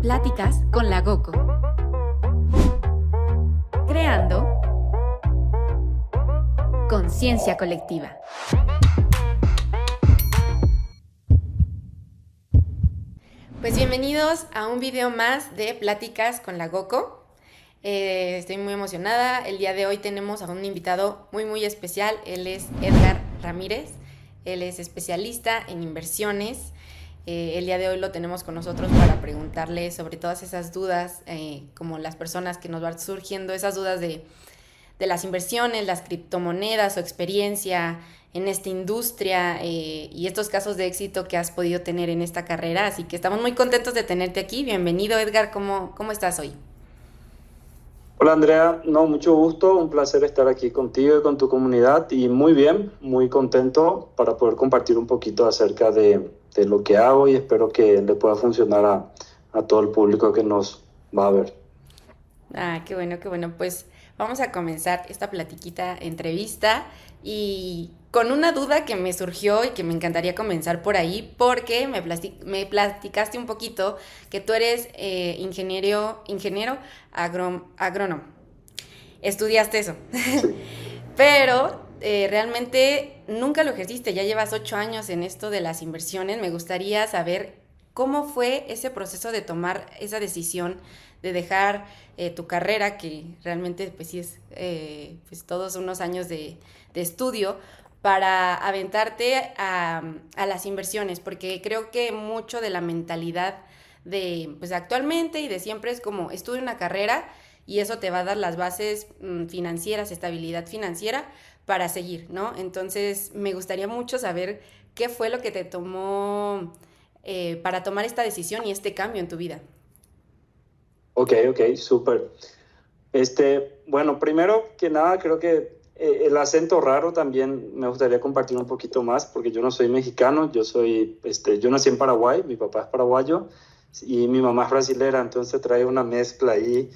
Pláticas con la GOCO. Creando conciencia colectiva. Pues bienvenidos a un video más de Pláticas con la GOCO. Estoy muy emocionada. El día de hoy tenemos a un invitado muy especial. Él es Edgar Ramírez. Él es especialista en inversiones. El día de hoy lo tenemos con nosotros para preguntarle sobre todas esas dudas, como las personas que nos van surgiendo, esas dudas de las inversiones, las criptomonedas, su experiencia en esta industria y estos casos de éxito que has podido tener en esta carrera. Así que estamos muy contentos de tenerte aquí. Bienvenido, Edgar. ¿Cómo estás hoy? Hola Andrea, mucho gusto, un placer estar aquí contigo y con tu comunidad y muy bien, muy contento para poder compartir un poquito acerca de lo que hago y espero que le pueda funcionar a todo el público que nos va a ver. Qué bueno. Pues vamos a comenzar esta platiquita entrevista y con una duda que me surgió y que me encantaría comenzar por ahí porque me platicaste un poquito que tú eres ingeniero agrónomo. Estudiaste eso. Sí. Pero realmente nunca lo ejerciste, ya llevas 8 años en esto de las inversiones. Me gustaría saber cómo fue ese proceso de tomar esa decisión de dejar tu carrera, que realmente pues sí es pues todos unos años de estudio, para aventarte a las inversiones, porque creo que mucho de la mentalidad de pues actualmente y de siempre es como estudia una carrera y eso te va a dar las bases financieras, estabilidad financiera para seguir, ¿no? Entonces me gustaría mucho saber qué fue lo que te tomó para tomar esta decisión y este cambio en tu vida. Ok, súper. Bueno, primero que nada creo que el acento raro también me gustaría compartir un poquito más porque yo no soy mexicano, yo nací en Paraguay, mi papá es paraguayo y mi mamá es brasilera, entonces trae una mezcla ahí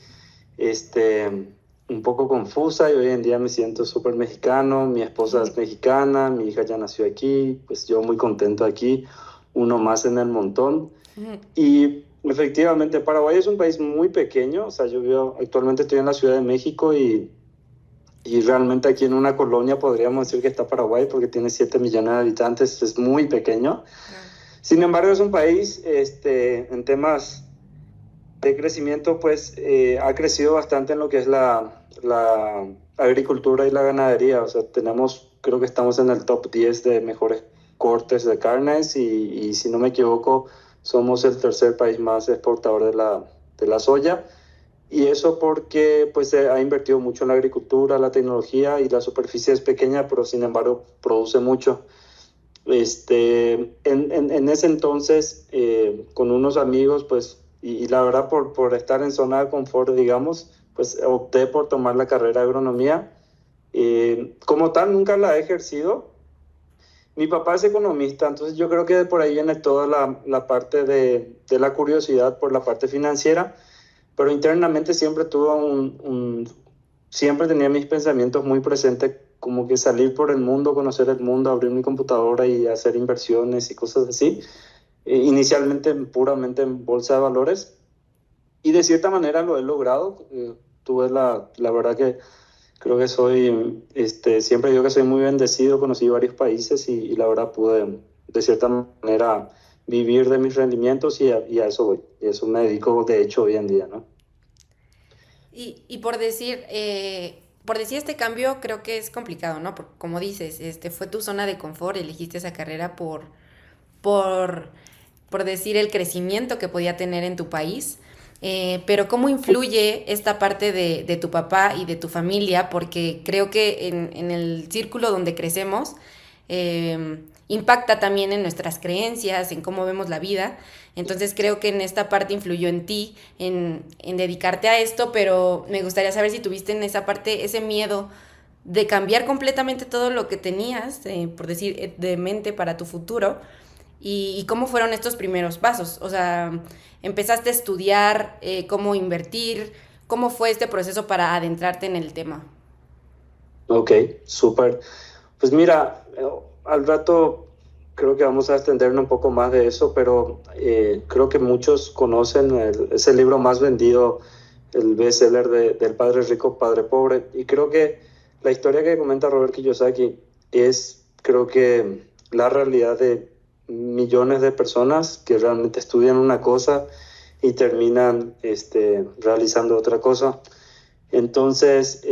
un poco confusa y hoy en día me siento súper mexicano, mi esposa es mexicana, mi hija ya nació aquí, pues yo muy contento aquí, uno más en el montón. Y efectivamente Paraguay es un país muy pequeño, o sea, actualmente estoy en la Ciudad de México y realmente aquí en una colonia podríamos decir que está Paraguay porque tiene 7 millones de habitantes, es muy pequeño. Sin embargo, es un país en temas de crecimiento, pues ha crecido bastante en lo que es la agricultura y la ganadería. O sea, creo que estamos en el top 10 de mejores cortes de carnes y si no me equivoco, somos el tercer país más exportador de la soya. Y eso porque pues se ha invertido mucho en la agricultura, la tecnología y la superficie es pequeña, pero sin embargo produce mucho. En ese entonces, con unos amigos, pues, y la verdad por estar en zona de confort, digamos, pues opté por tomar la carrera de agronomía. Como tal, nunca la he ejercido. Mi papá es economista, entonces yo creo que por ahí viene toda la parte de la curiosidad por la parte financiera, pero internamente siempre tenía mis pensamientos muy presentes, como que salir por el mundo, conocer el mundo, abrir mi computadora y hacer inversiones y cosas así. Inicialmente puramente en bolsa de valores y de cierta manera lo he logrado. Tuve la verdad que creo que siempre digo que soy muy bendecido, conocí varios países y la verdad pude de cierta manera vivir de mis rendimientos y a eso voy. Y eso me dedico de hecho hoy en día, ¿no? Y por decir este cambio, creo que es complicado, ¿no? Porque, como dices, fue tu zona de confort, elegiste esa carrera por, por decir el crecimiento que podía tener en tu país. Pero ¿cómo influye esta parte de tu papá y de tu familia? Porque creo que en el círculo donde crecemos impacta también en nuestras creencias, en cómo vemos la vida. Entonces creo que en esta parte influyó en ti, en dedicarte a esto, pero me gustaría saber si tuviste en esa parte ese miedo de cambiar completamente todo lo que tenías, por decir, de mente para tu futuro. Y cómo fueron estos primeros pasos. O sea, empezaste a estudiar cómo invertir, cómo fue este proceso para adentrarte en el tema. Ok, súper. Pues mira, al rato creo que vamos a extendernos un poco más de eso, pero creo que muchos conocen ese libro más vendido, el bestseller del Padre Rico, Padre Pobre. Y creo que la historia que comenta Robert Kiyosaki es, creo que, la realidad de millones de personas que realmente estudian una cosa y terminan realizando otra cosa. Entonces,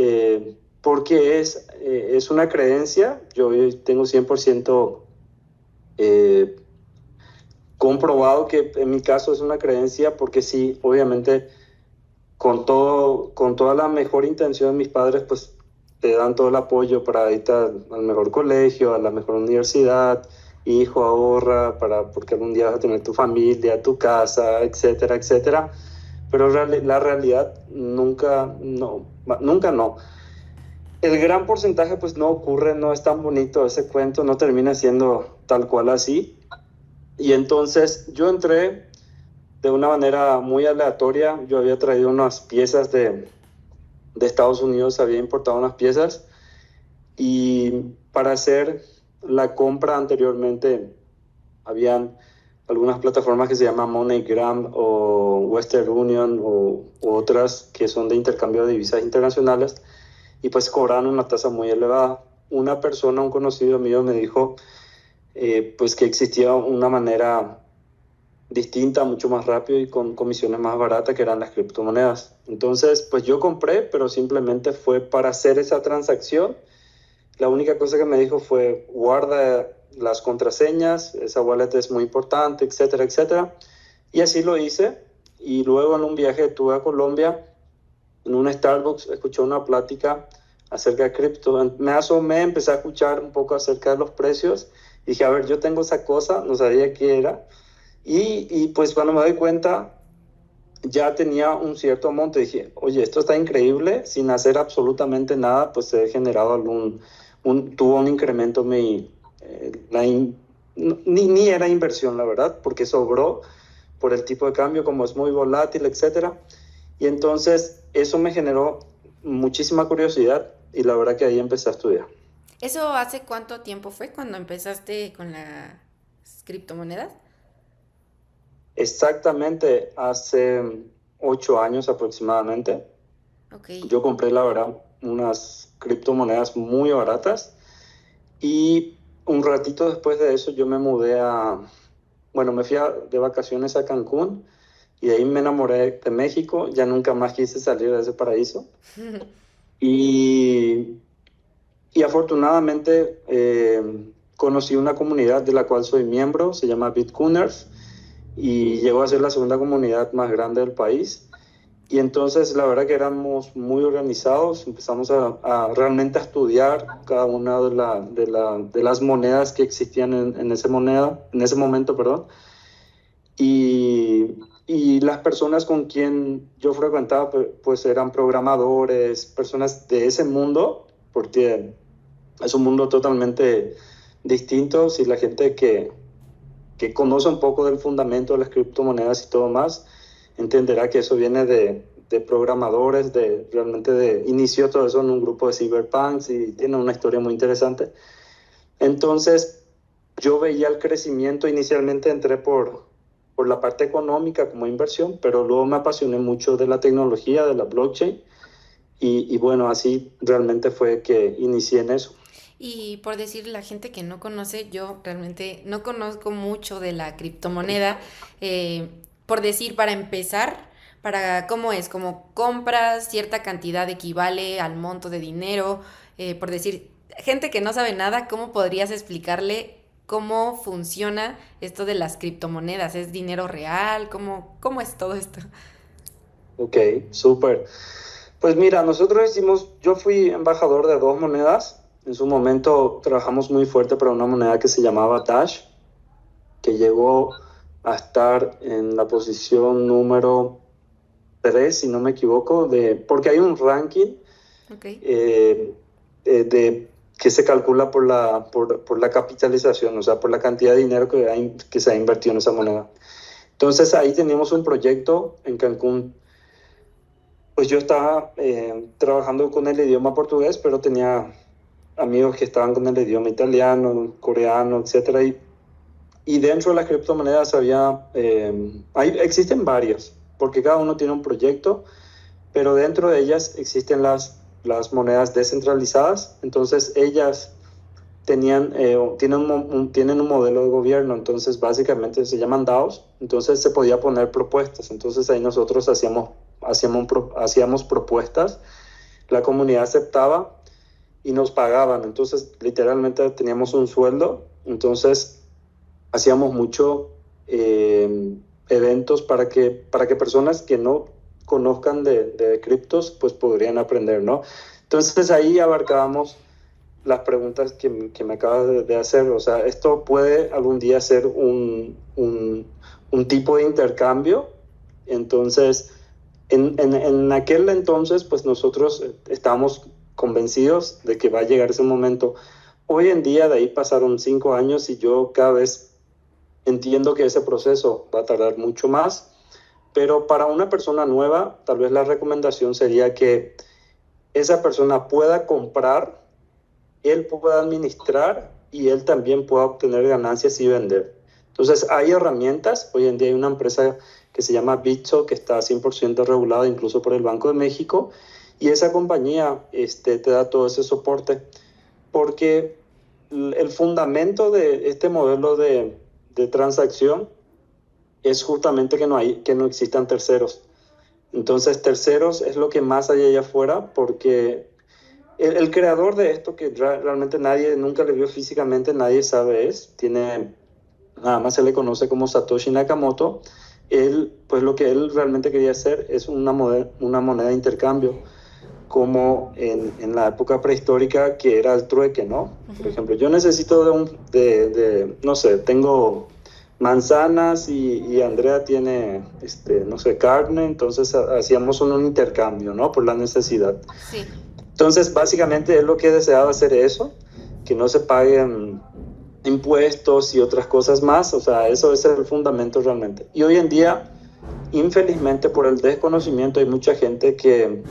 porque es una creencia, yo tengo 100% eh, comprobado que en mi caso es una creencia, porque sí, obviamente con toda la mejor intención de mis padres, pues te dan todo el apoyo para irte al mejor colegio, a la mejor universidad, hijo, ahorra, porque algún día vas a tener tu familia, tu casa, etcétera, etcétera. Pero la realidad nunca no. El gran porcentaje pues no ocurre, no es tan bonito ese cuento, no termina siendo tal cual así. Y entonces yo entré de una manera muy aleatoria. Yo había traído unas piezas de Estados Unidos, había importado unas piezas, y para hacer la compra anteriormente habían algunas plataformas que se llaman MoneyGram o Western Union o otras que son de intercambio de divisas internacionales, y pues cobraban una tasa muy elevada. Una persona, un conocido mío, me dijo pues que existía una manera distinta, mucho más rápido y con comisiones más baratas, que eran las criptomonedas. Entonces, pues yo compré, pero simplemente fue para hacer esa transacción. La única cosa que me dijo fue: guarda las contraseñas, esa wallet es muy importante, etcétera, etcétera. Y así lo hice. Y luego en un viaje que tuve a Colombia, en un Starbucks, escuché una plática acerca de cripto. Me asomé, empecé a escuchar un poco acerca de los precios. Dije, a ver, yo tengo esa cosa, no sabía qué era. Y pues cuando me doy cuenta, ya tenía un cierto monto. Dije, oye, esto está increíble, sin hacer absolutamente nada, pues he generado tuvo un incremento ni era inversión, la verdad, porque sobró por el tipo de cambio, como es muy volátil, etcétera. Y entonces eso me generó muchísima curiosidad, y la verdad que ahí empecé a estudiar. ¿Eso hace cuánto tiempo fue cuando empezaste con las criptomonedas? Exactamente hace 8 años aproximadamente. Ok. Yo compré, la verdad, unas criptomonedas muy baratas, y un ratito después de eso yo me mudé bueno, me fui de vacaciones a Cancún, y de ahí me enamoré de México. Ya nunca más quise salir de ese paraíso. Y, y afortunadamente conocí una comunidad de la cual soy miembro, se llama Bitcoiners, y llegó a ser la segunda comunidad más grande del país. Y entonces la verdad que éramos muy organizados, empezamos a realmente a estudiar cada una de las monedas que existían en ese momento, perdón. Y las personas con quien yo frecuentaba pues eran programadores, personas de ese mundo, porque es un mundo totalmente distinto. Si la gente que conoce un poco del fundamento de las criptomonedas y todo más, entenderá que eso viene de programadores, inició todo eso en un grupo de cyberpunks, y tiene una historia muy interesante. Entonces, yo veía el crecimiento. Inicialmente entré por la parte económica como inversión, pero luego me apasioné mucho de la tecnología, de la blockchain, y bueno, así realmente fue que inicié en eso. Y por decir, la gente que no conoce, yo realmente no conozco mucho de la criptomoneda. Por decir, para empezar, ¿cómo es? Como compras cierta cantidad equivale al monto de dinero. Por decir, gente que no sabe nada, ¿cómo podrías explicarle cómo funciona esto de las criptomonedas? ¿Es dinero real? ¿Cómo es todo esto? Ok, súper. Pues mira, yo fui embajador de dos monedas. En su momento trabajamos muy fuerte para una moneda que se llamaba Dash, que llegó a estar en la posición número 3, si no me equivoco, porque hay un ranking Ok. que se calcula por la capitalización, o sea, por la cantidad de dinero que se ha invertido en esa moneda. Entonces ahí teníamos un proyecto en Cancún. Pues yo estaba trabajando con el idioma portugués, pero tenía amigos que estaban con el idioma italiano, coreano, etcétera. Y dentro de las criptomonedas existen varias, porque cada uno tiene un proyecto, pero dentro de ellas existen las monedas descentralizadas. Entonces ellas tienen un modelo de gobierno, entonces básicamente se llaman DAOs. Entonces se podía poner propuestas, entonces ahí nosotros hacíamos propuestas, la comunidad aceptaba y nos pagaban. Entonces literalmente teníamos un sueldo. Entonces hacíamos mucho eventos para que personas que no conozcan de criptos pues podrían aprender, ¿no? Entonces ahí abarcábamos las preguntas que me acabas de hacer. O sea, esto puede algún día ser un tipo de intercambio. Entonces, en aquel entonces, pues nosotros estábamos convencidos de que va a llegar ese momento. Hoy en día, de ahí pasaron 5 años y yo cada vez entiendo que ese proceso va a tardar mucho más, pero para una persona nueva, tal vez la recomendación sería que esa persona pueda comprar, él pueda administrar y él también pueda obtener ganancias y vender. Entonces hay herramientas. Hoy en día hay una empresa que se llama Bitso, que está 100% regulada incluso por el Banco de México, y esa compañía te da todo ese soporte, porque el fundamento de este modelo de transacción es justamente que no existan terceros. Entonces terceros es lo que más hay allá afuera, porque el creador de esto, que realmente nadie nunca le vio físicamente, nadie sabe nada más se le conoce como Satoshi Nakamoto. Pues lo que él realmente quería hacer es una moneda de intercambio, como en la época prehistórica, que era el trueque, ¿no? Por ejemplo, yo necesito no sé, tengo manzanas y Andrea tiene, no sé, carne. Entonces hacíamos un intercambio, ¿no? Por la necesidad. Sí. Entonces, básicamente él lo que deseaba hacer eso, que no se paguen impuestos y otras cosas más. O sea, eso es el fundamento realmente. Y hoy en día, infelizmente, por el desconocimiento, hay mucha gente que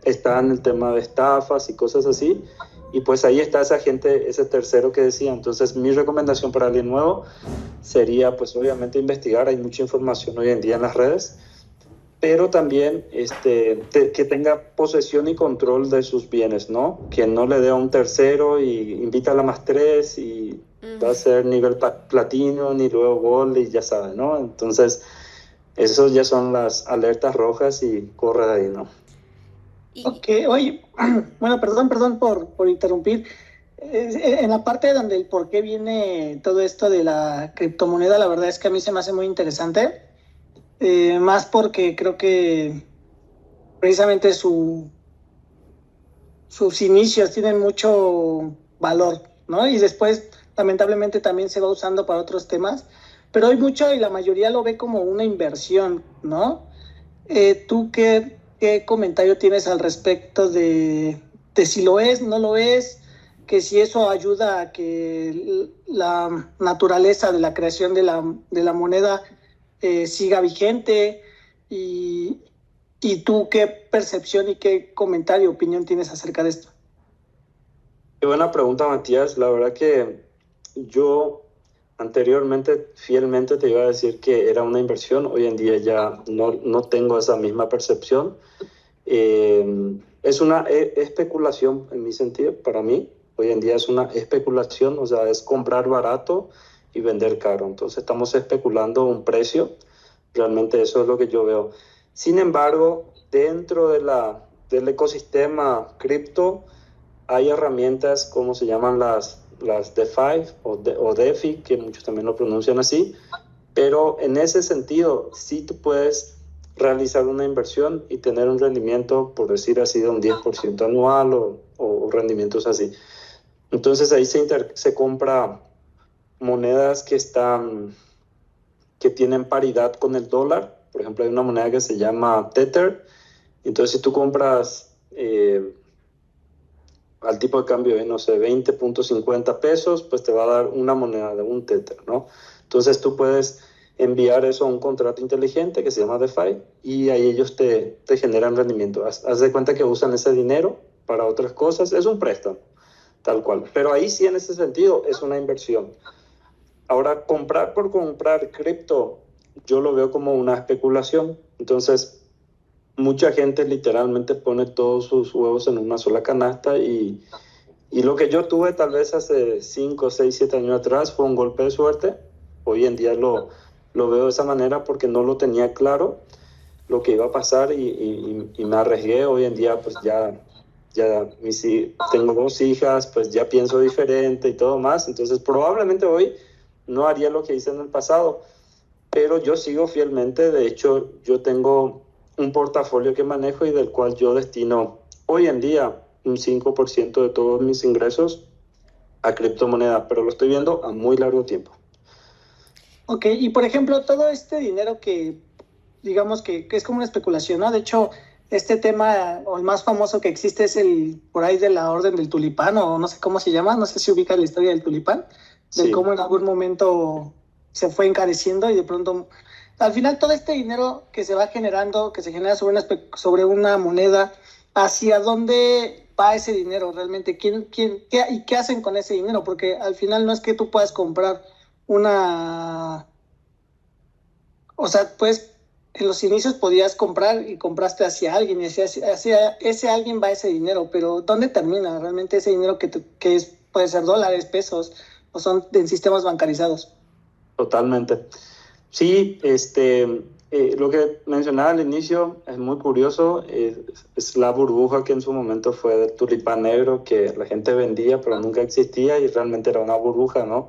está en el tema de estafas y cosas así. Y pues ahí está esa gente, ese tercero que decía. Entonces, mi recomendación para alguien nuevo sería, pues obviamente, investigar. Hay mucha información hoy en día en las redes, pero también que tenga posesión y control de sus bienes, ¿no? Que no le dé a un tercero y invita a la más 3 y va a ser nivel platino, ni luego gold y ya sabe, ¿no? Entonces, esos ya son las alertas rojas y corre de ahí, ¿no? Ok, oye, bueno, perdón por interrumpir. En la parte donde el por qué viene todo esto de la criptomoneda, la verdad es que a mí se me hace muy interesante. Más porque creo que precisamente sus inicios tienen mucho valor, ¿no? Y después, lamentablemente, también se va usando para otros temas, pero hay mucho y la mayoría lo ve como una inversión, ¿no? ¿Tú qué comentario tienes al respecto de si lo es, no lo es, que si eso ayuda a que la naturaleza de la creación de la moneda siga vigente? Y tú, ¿qué percepción y qué comentario, opinión tienes acerca de esto? Qué buena pregunta, Matías. La verdad que yo anteriormente fielmente te iba a decir que era una inversión. Hoy en día ya no tengo esa misma percepción. Es una especulación en mi sentido, para mí. Hoy en día es una especulación, o sea, es comprar barato y vender caro. Entonces estamos especulando un precio. Realmente eso es lo que yo veo. Sin embargo, dentro del ecosistema cripto hay herramientas, como se llaman las DeFi o DeFi, que muchos también lo pronuncian así, pero en ese sentido sí tú puedes realizar una inversión y tener un rendimiento, por decir así, de un 10% anual o rendimientos así. Entonces ahí se compra monedas que tienen paridad con el dólar. Por ejemplo, hay una moneda que se llama Tether. Entonces, si tú compras al tipo de cambio de, no sé, 20.50 pesos, pues te va a dar una moneda de un Tether, ¿no? Entonces, tú puedes enviar eso a un contrato inteligente que se llama DeFi y ahí ellos te generan rendimiento. Haz de cuenta que usan ese dinero para otras cosas. Es un préstamo, tal cual. Pero ahí sí, en ese sentido, es una inversión. Ahora, comprar por comprar cripto, yo lo veo como una especulación. Entonces, mucha gente literalmente pone todos sus huevos en una sola canasta y lo que yo tuve tal vez hace 5, 6, 7 años atrás fue un golpe de suerte. Hoy en día lo veo de esa manera porque no lo tenía claro lo que iba a pasar y me arriesgué. Hoy en día pues ya tengo 2 hijas, pues ya pienso diferente y todo más. Entonces probablemente hoy no haría lo que hice en el pasado, pero yo sigo fielmente. De hecho, yo tengo un portafolio que manejo y del cual yo destino hoy en día un 5% de todos mis ingresos a criptomonedas, pero lo estoy viendo a muy largo tiempo. Ok, y por ejemplo, todo este dinero que digamos que es como una especulación, ¿no? De hecho, este tema, o el más famoso que existe es el por ahí de la Orden del Tulipán, o no sé cómo se llama, no sé si ubica la historia del tulipán, de Sí, cómo en algún momento se fue encareciendo y de pronto, al final todo este dinero que se va generando, que se genera sobre una moneda, ¿hacia dónde va ese dinero realmente? ¿Y qué hacen con ese dinero? Porque al final no es que tú puedas comprar una, o sea, pues en los inicios podías comprar y compraste hacia alguien y hacia ese alguien va ese dinero, pero ¿dónde termina realmente ese dinero que es, puede ser dólares, pesos o son en sistemas bancarizados? totalmente. Sí, lo que mencionaba al inicio es muy curioso. Es la burbuja que en su momento fue del tulipán negro, que la gente vendía, pero nunca existía y realmente era una burbuja, ¿no?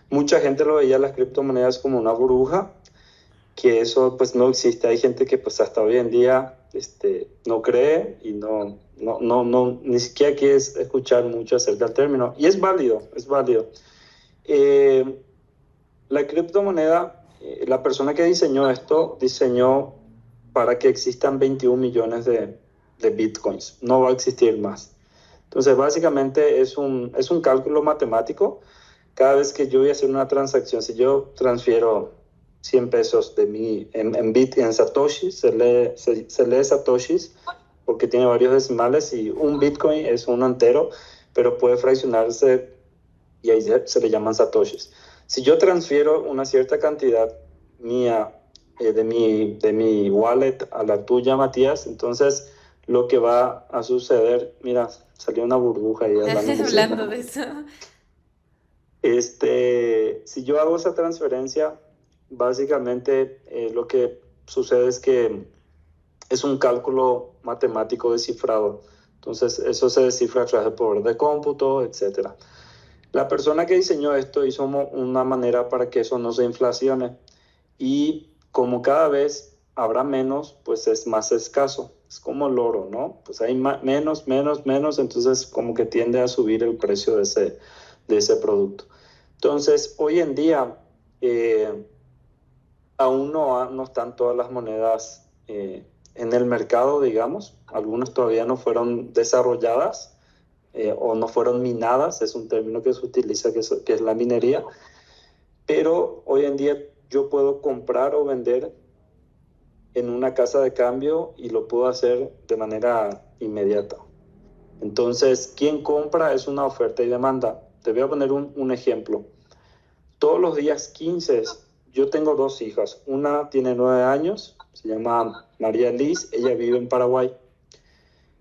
Mucha gente lo veía las criptomonedas como una burbuja, que eso pues no existe. Hay gente que pues hasta hoy en día no cree y no, ni siquiera quiere escuchar mucho acerca del término. Y es válido, es válido. Eh, la criptomoneda, la persona que diseñó esto, diseñó para que existan 21 millones de bitcoins. No va a existir más. Entonces, básicamente es un cálculo matemático. Cada vez que yo voy a hacer una transacción, si yo transfiero 100 pesos en Satoshi, se lee Satoshis porque tiene varios decimales y un bitcoin es uno entero, pero puede fraccionarse y ahí se le llaman Satoshis. Si yo transfiero una cierta cantidad mía de mi wallet a la tuya, Matías, entonces lo que va a suceder, mira, salió una burbuja ahí hablando de eso. Hablando de eso. Si yo hago esa transferencia, básicamente lo que sucede es que es un cálculo matemático descifrado. Entonces, eso se descifra a través de poder de cómputo, etcétera. La persona que diseñó esto hizo una manera para que eso no se inflacione. Y como cada vez habrá menos, pues es más escaso. Es como el oro, ¿no? Pues hay menos, menos, menos, entonces como que tiende a subir el precio de ese producto. Entonces, hoy en día aún no están todas las monedas en el mercado, digamos. Algunas todavía no fueron desarrolladas o no fueron minadas, es un término que se utiliza que es la minería. Pero hoy en día yo puedo comprar o vender en una casa de cambio y lo puedo hacer de manera inmediata. Entonces, quien compra es una oferta y demanda. Te voy a poner un ejemplo. Todos los días 15, yo tengo 2 hijas. Una tiene 9 años, se llama María Liz, ella vive en Paraguay.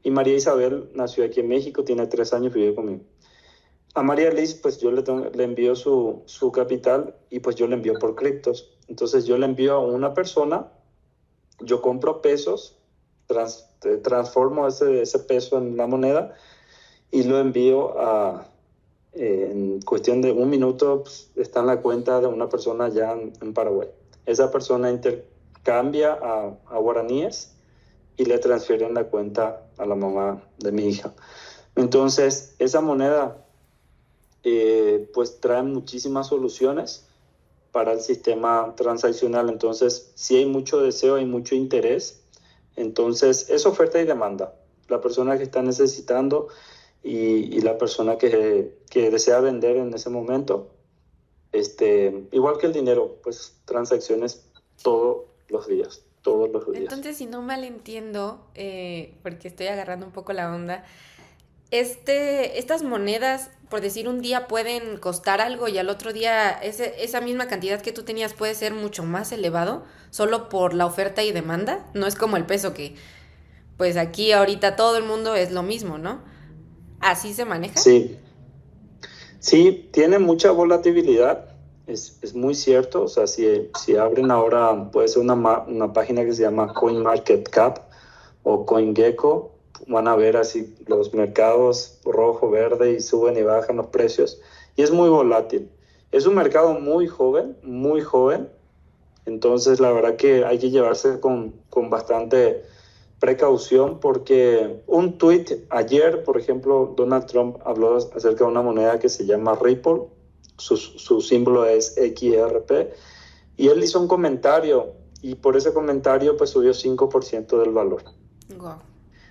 Y María Isabel nació aquí en México, tiene 3 años, vive conmigo. A María Liz, pues yo le envío su capital y pues yo le envío por criptos. Entonces yo le envío a una persona, yo compro pesos, transformo ese peso en la moneda y lo envío en cuestión de un minuto, pues, está en la cuenta de una persona allá en Paraguay. Esa persona intercambia a guaraníes y le transfieren la cuenta a la mamá de mi hija. Entonces, esa moneda pues trae muchísimas soluciones para el sistema transaccional. Entonces, si hay mucho deseo, hay mucho interés. Entonces, es oferta y demanda. La persona que está necesitando y la persona que desea vender en ese momento, igual que el dinero, pues transacciones todos los días, todos los días. Entonces, si no mal entiendo, porque estoy agarrando un poco la onda, estas monedas, por decir un día, pueden costar algo y al otro día esa misma cantidad que tú tenías puede ser mucho más elevado solo por la oferta y demanda. No es como el peso que, pues aquí ahorita todo el mundo es lo mismo, ¿no? ¿Así se maneja? Sí, sí, tiene mucha volatilidad, es muy cierto. O sea, si abren ahora, puede ser una página que se llama CoinMarketCap o CoinGecko, van a ver así los mercados rojo, verde y suben y bajan los precios. Y es muy volátil. Es un mercado muy joven, muy joven. Entonces, la verdad que hay que llevarse con bastante precaución porque un tweet ayer, por ejemplo, Donald Trump habló acerca de una moneda que se llama Ripple, su símbolo es XRP, y él hizo un comentario y por ese comentario pues subió 5% del valor. Wow.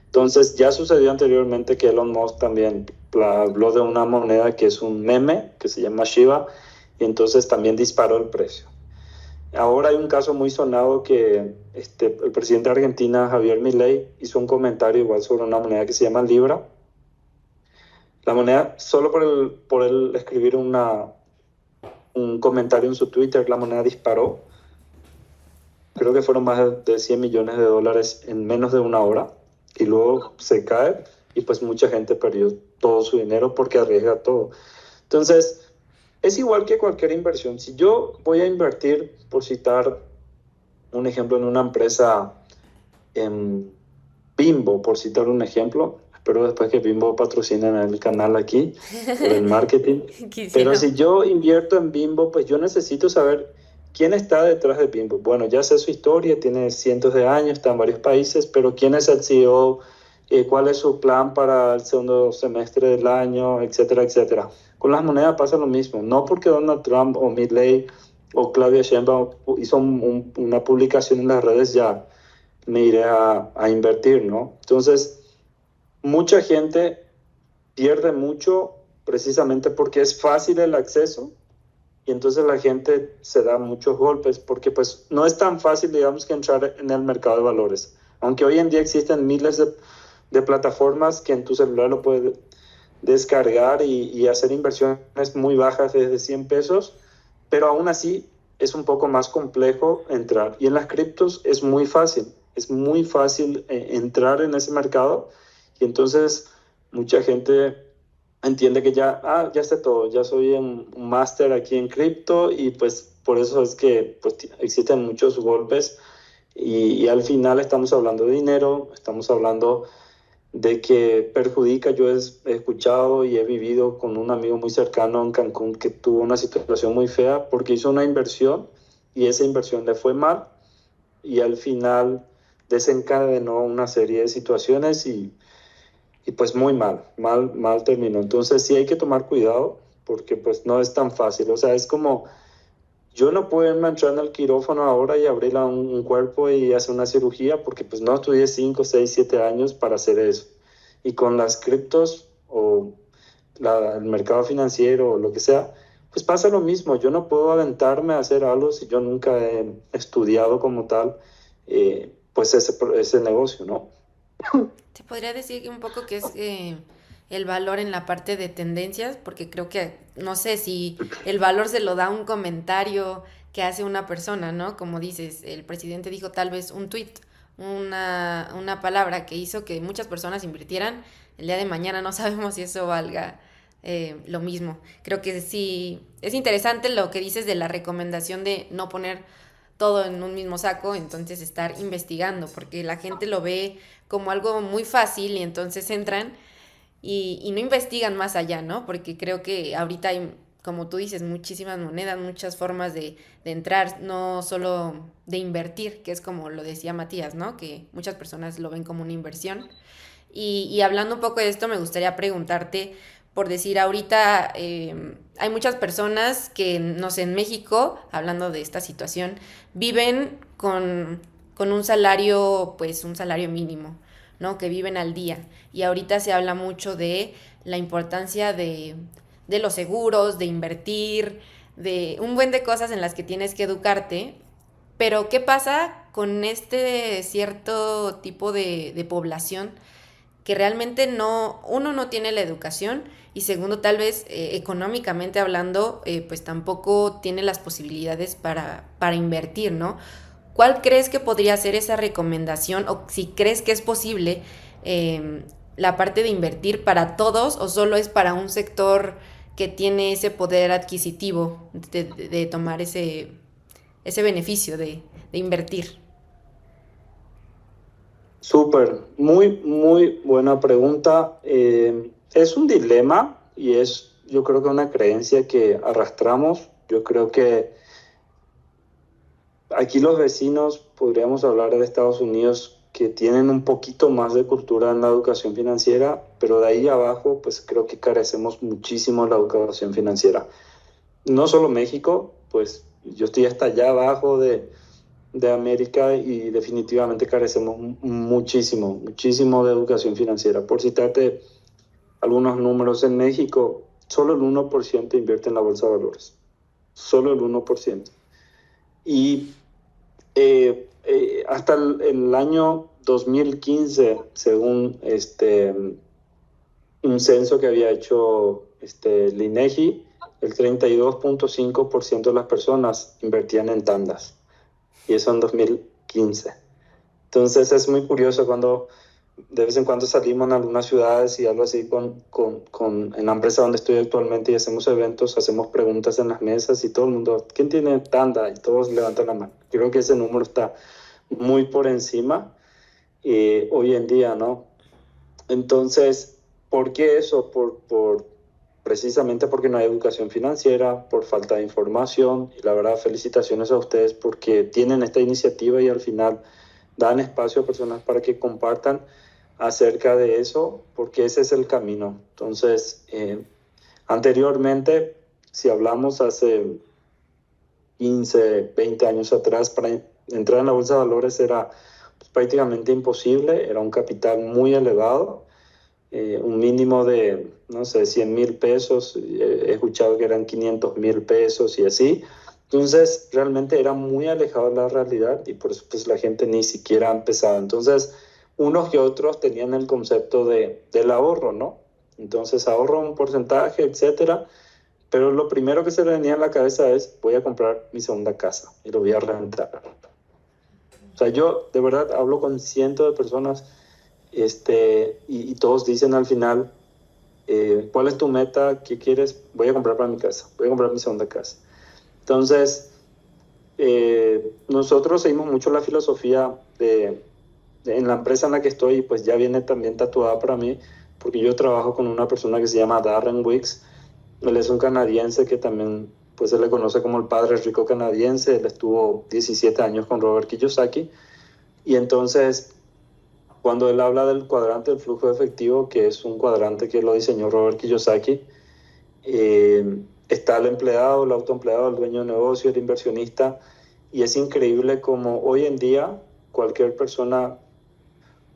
Entonces ya sucedió anteriormente que Elon Musk también habló de una moneda que es un meme que se llama Shiba y entonces también disparó el precio. Ahora hay un caso muy sonado que el presidente de Argentina, Javier Milei, hizo un comentario igual sobre una moneda que se llama Libra. La moneda, solo por él escribir un comentario en su Twitter, la moneda disparó. Creo que fueron más de 100 millones de dólares en menos de una hora. Y luego se cae y pues mucha gente perdió todo su dinero porque arriesga todo. Entonces, es igual que cualquier inversión. Si yo voy a invertir, por citar un ejemplo, en una empresa, en Bimbo, por citar un ejemplo, espero después que Bimbo patrocinen el canal aquí, por el marketing. Pero si yo invierto en Bimbo, pues yo necesito saber quién está detrás de Bimbo. Bueno, ya sé su historia, tiene cientos de años, está en varios países, pero quién es el CEO, cuál es su plan para el segundo semestre del año, etcétera, etcétera. Con las monedas pasa lo mismo. No porque Donald Trump o Milley o Claudia Sheinbaum hizo una publicación en las redes, ya me iré a invertir, ¿no? Entonces, mucha gente pierde mucho precisamente porque es fácil el acceso y entonces la gente se da muchos golpes porque pues no es tan fácil, digamos, que entrar en el mercado de valores. Aunque hoy en día existen miles de plataformas que en tu celular lo puedes descargar y hacer inversiones muy bajas desde 100 pesos, pero aún así es un poco más complejo entrar. Y en las criptos es muy fácil entrar en ese mercado y entonces mucha gente entiende que ya sé todo, ya soy un máster aquí en cripto y pues por eso es que pues, existen muchos golpes y al final estamos hablando de dinero, estamos hablando de que perjudica. Yo he escuchado y he vivido con un amigo muy cercano en Cancún que tuvo una situación muy fea porque hizo una inversión y esa inversión le fue mal y al final desencadenó una serie de situaciones y pues muy mal terminó. Entonces sí hay que tomar cuidado porque pues no es tan fácil. O sea, es como yo no puedo irme a entrar en el quirófano ahora y abrir un cuerpo y hacer una cirugía porque pues no estudié 5, 6, 7 años para hacer eso. Y con las criptos o el mercado financiero o lo que sea, pues pasa lo mismo. Yo no puedo aventarme a hacer algo si yo nunca he estudiado como tal, pues ese negocio, ¿no? Te podría decir un poco que es el valor en la parte de tendencias, porque creo que, no sé si el valor se lo da un comentario que hace una persona, ¿no? Como dices, el presidente dijo tal vez un tweet, una palabra que hizo que muchas personas invirtieran. El día de mañana no sabemos si eso valga lo mismo. Creo que sí, es interesante lo que dices de la recomendación de no poner todo en un mismo saco, entonces estar investigando, porque la gente lo ve como algo muy fácil y entonces entran y no investigan más allá, ¿no? Porque creo que ahorita hay, como tú dices, muchísimas monedas, muchas formas de entrar, no solo de invertir, que es como lo decía Matías, ¿no? Que muchas personas lo ven como una inversión. Y hablando un poco de esto, me gustaría preguntarte, por decir, ahorita hay muchas personas que, no sé, en México, hablando de esta situación, viven con un salario, pues un salario mínimo, ¿no? Que viven al día. Y ahorita se habla mucho de la importancia de los seguros, de invertir, de un buen de cosas en las que tienes que educarte. Pero, ¿qué pasa con este cierto tipo de población que realmente uno no tiene la educación y segundo, tal vez económicamente hablando, pues tampoco tiene las posibilidades para invertir, ¿no? ¿Cuál crees que podría ser esa recomendación o si crees que es posible la parte de invertir para todos o solo es para un sector que tiene ese poder adquisitivo de tomar ese beneficio de invertir? Súper, muy buena pregunta. Es un dilema y es, yo creo que una creencia que arrastramos. Yo creo que aquí los vecinos, podríamos hablar de Estados Unidos, que tienen un poquito más de cultura en la educación financiera, pero de ahí abajo, pues creo que carecemos muchísimo de la educación financiera. No solo México, pues yo estoy hasta allá abajo de América y definitivamente carecemos muchísimo de educación financiera. Por citarte algunos números, en México solo el 1% invierte en la bolsa de valores, solo el 1%. Y hasta el año 2015, según un censo que había hecho el INEGI, el 32.5% de las personas invertían en tandas, y eso en 2015. Entonces es muy curioso cuando de vez en cuando salimos en algunas ciudades y algo así en la empresa donde estoy actualmente y hacemos eventos, hacemos preguntas en las mesas y todo el mundo, ¿quién tiene tanda? Y todos levantan la mano. Creo que ese número está muy por encima hoy en día, ¿no? Entonces, ¿por qué eso? Precisamente porque no hay educación financiera, por falta de información, y la verdad, felicitaciones a ustedes porque tienen esta iniciativa y al final dan espacio a personas para que compartan acerca de eso, porque ese es el camino. Entonces, anteriormente, si hablamos hace 15, 20 años atrás, para entrar en la bolsa de valores era prácticamente imposible, era un capital muy elevado, un mínimo de, no sé, 100,000 pesos, he escuchado que eran 500,000 pesos y así. Entonces, realmente era muy alejado de la realidad y por eso pues la gente ni siquiera empezaba. Entonces, unos y otros tenían el concepto del ahorro, ¿no? Entonces, ahorro un porcentaje, etcétera, pero lo primero que se le venía a la cabeza es, voy a comprar mi segunda casa y lo voy a rentar. O sea, yo de verdad hablo con cientos de personas y todos dicen al final, ¿cuál es tu meta? ¿Qué quieres? Voy a comprar para mi casa, voy a comprar mi segunda casa. Entonces, nosotros seguimos mucho la filosofía en la empresa en la que estoy, pues ya viene también tatuada para mí, porque yo trabajo con una persona que se llama Darren Wicks. Él es un canadiense que también, pues se le conoce como el padre rico canadiense. Él estuvo 17 años con Robert Kiyosaki. Y entonces, cuando él habla del cuadrante del flujo de efectivo, que es un cuadrante que lo diseñó Robert Kiyosaki, está el empleado, el autoempleado, el dueño de negocio, el inversionista, y es increíble como hoy en día cualquier persona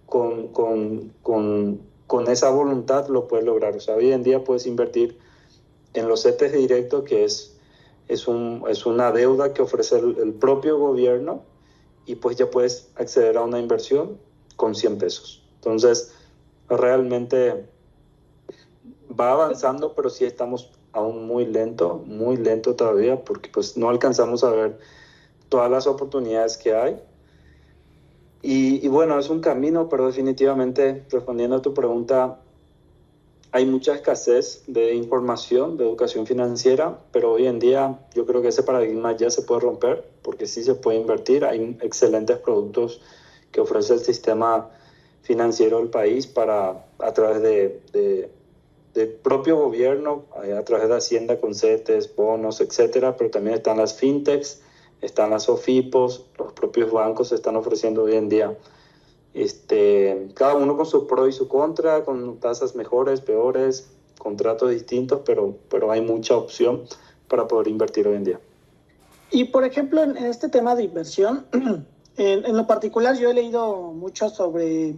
con esa voluntad lo puede lograr. O sea, hoy en día puedes invertir en los CETES directos, que es una deuda que ofrece el propio gobierno, y pues ya puedes acceder a una inversión con 100 pesos. Entonces, realmente va avanzando, pero sí estamos aún muy lento todavía, porque pues no alcanzamos a ver todas las oportunidades que hay. Y bueno, es un camino, pero definitivamente, respondiendo a tu pregunta, hay mucha escasez de información, de educación financiera, pero hoy en día yo creo que ese paradigma ya se puede romper, porque sí se puede invertir. Hay excelentes productos que ofrece el sistema financiero del país a través del propio gobierno, a través de Hacienda con CETES, bonos, etcétera, pero también están las fintechs, están las OFIPOS, los propios bancos se están ofreciendo hoy en día. Cada uno con su pro y su contra, con tasas mejores, peores, contratos distintos, pero hay mucha opción para poder invertir hoy en día. Y por ejemplo, en este tema de inversión, en lo particular yo he leído mucho sobre,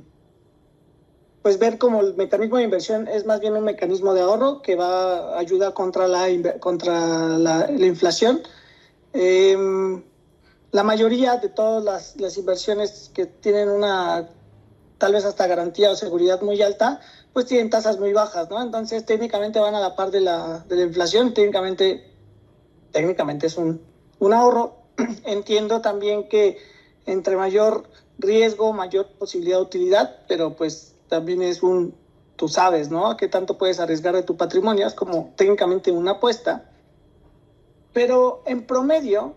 pues ver como el mecanismo de inversión es más bien un mecanismo de ahorro que va a ayudar contra la inflación. La mayoría de todas las inversiones que tienen una tal vez hasta garantía o seguridad muy alta, pues tienen tasas muy bajas, ¿no? Entonces técnicamente van a la par de la inflación, técnicamente es un ahorro. Entiendo también que entre mayor riesgo, mayor posibilidad de utilidad, pero pues también es tú sabes, ¿no? ¿Qué tanto puedes arriesgar de tu patrimonio? Es como técnicamente una apuesta. Pero en promedio,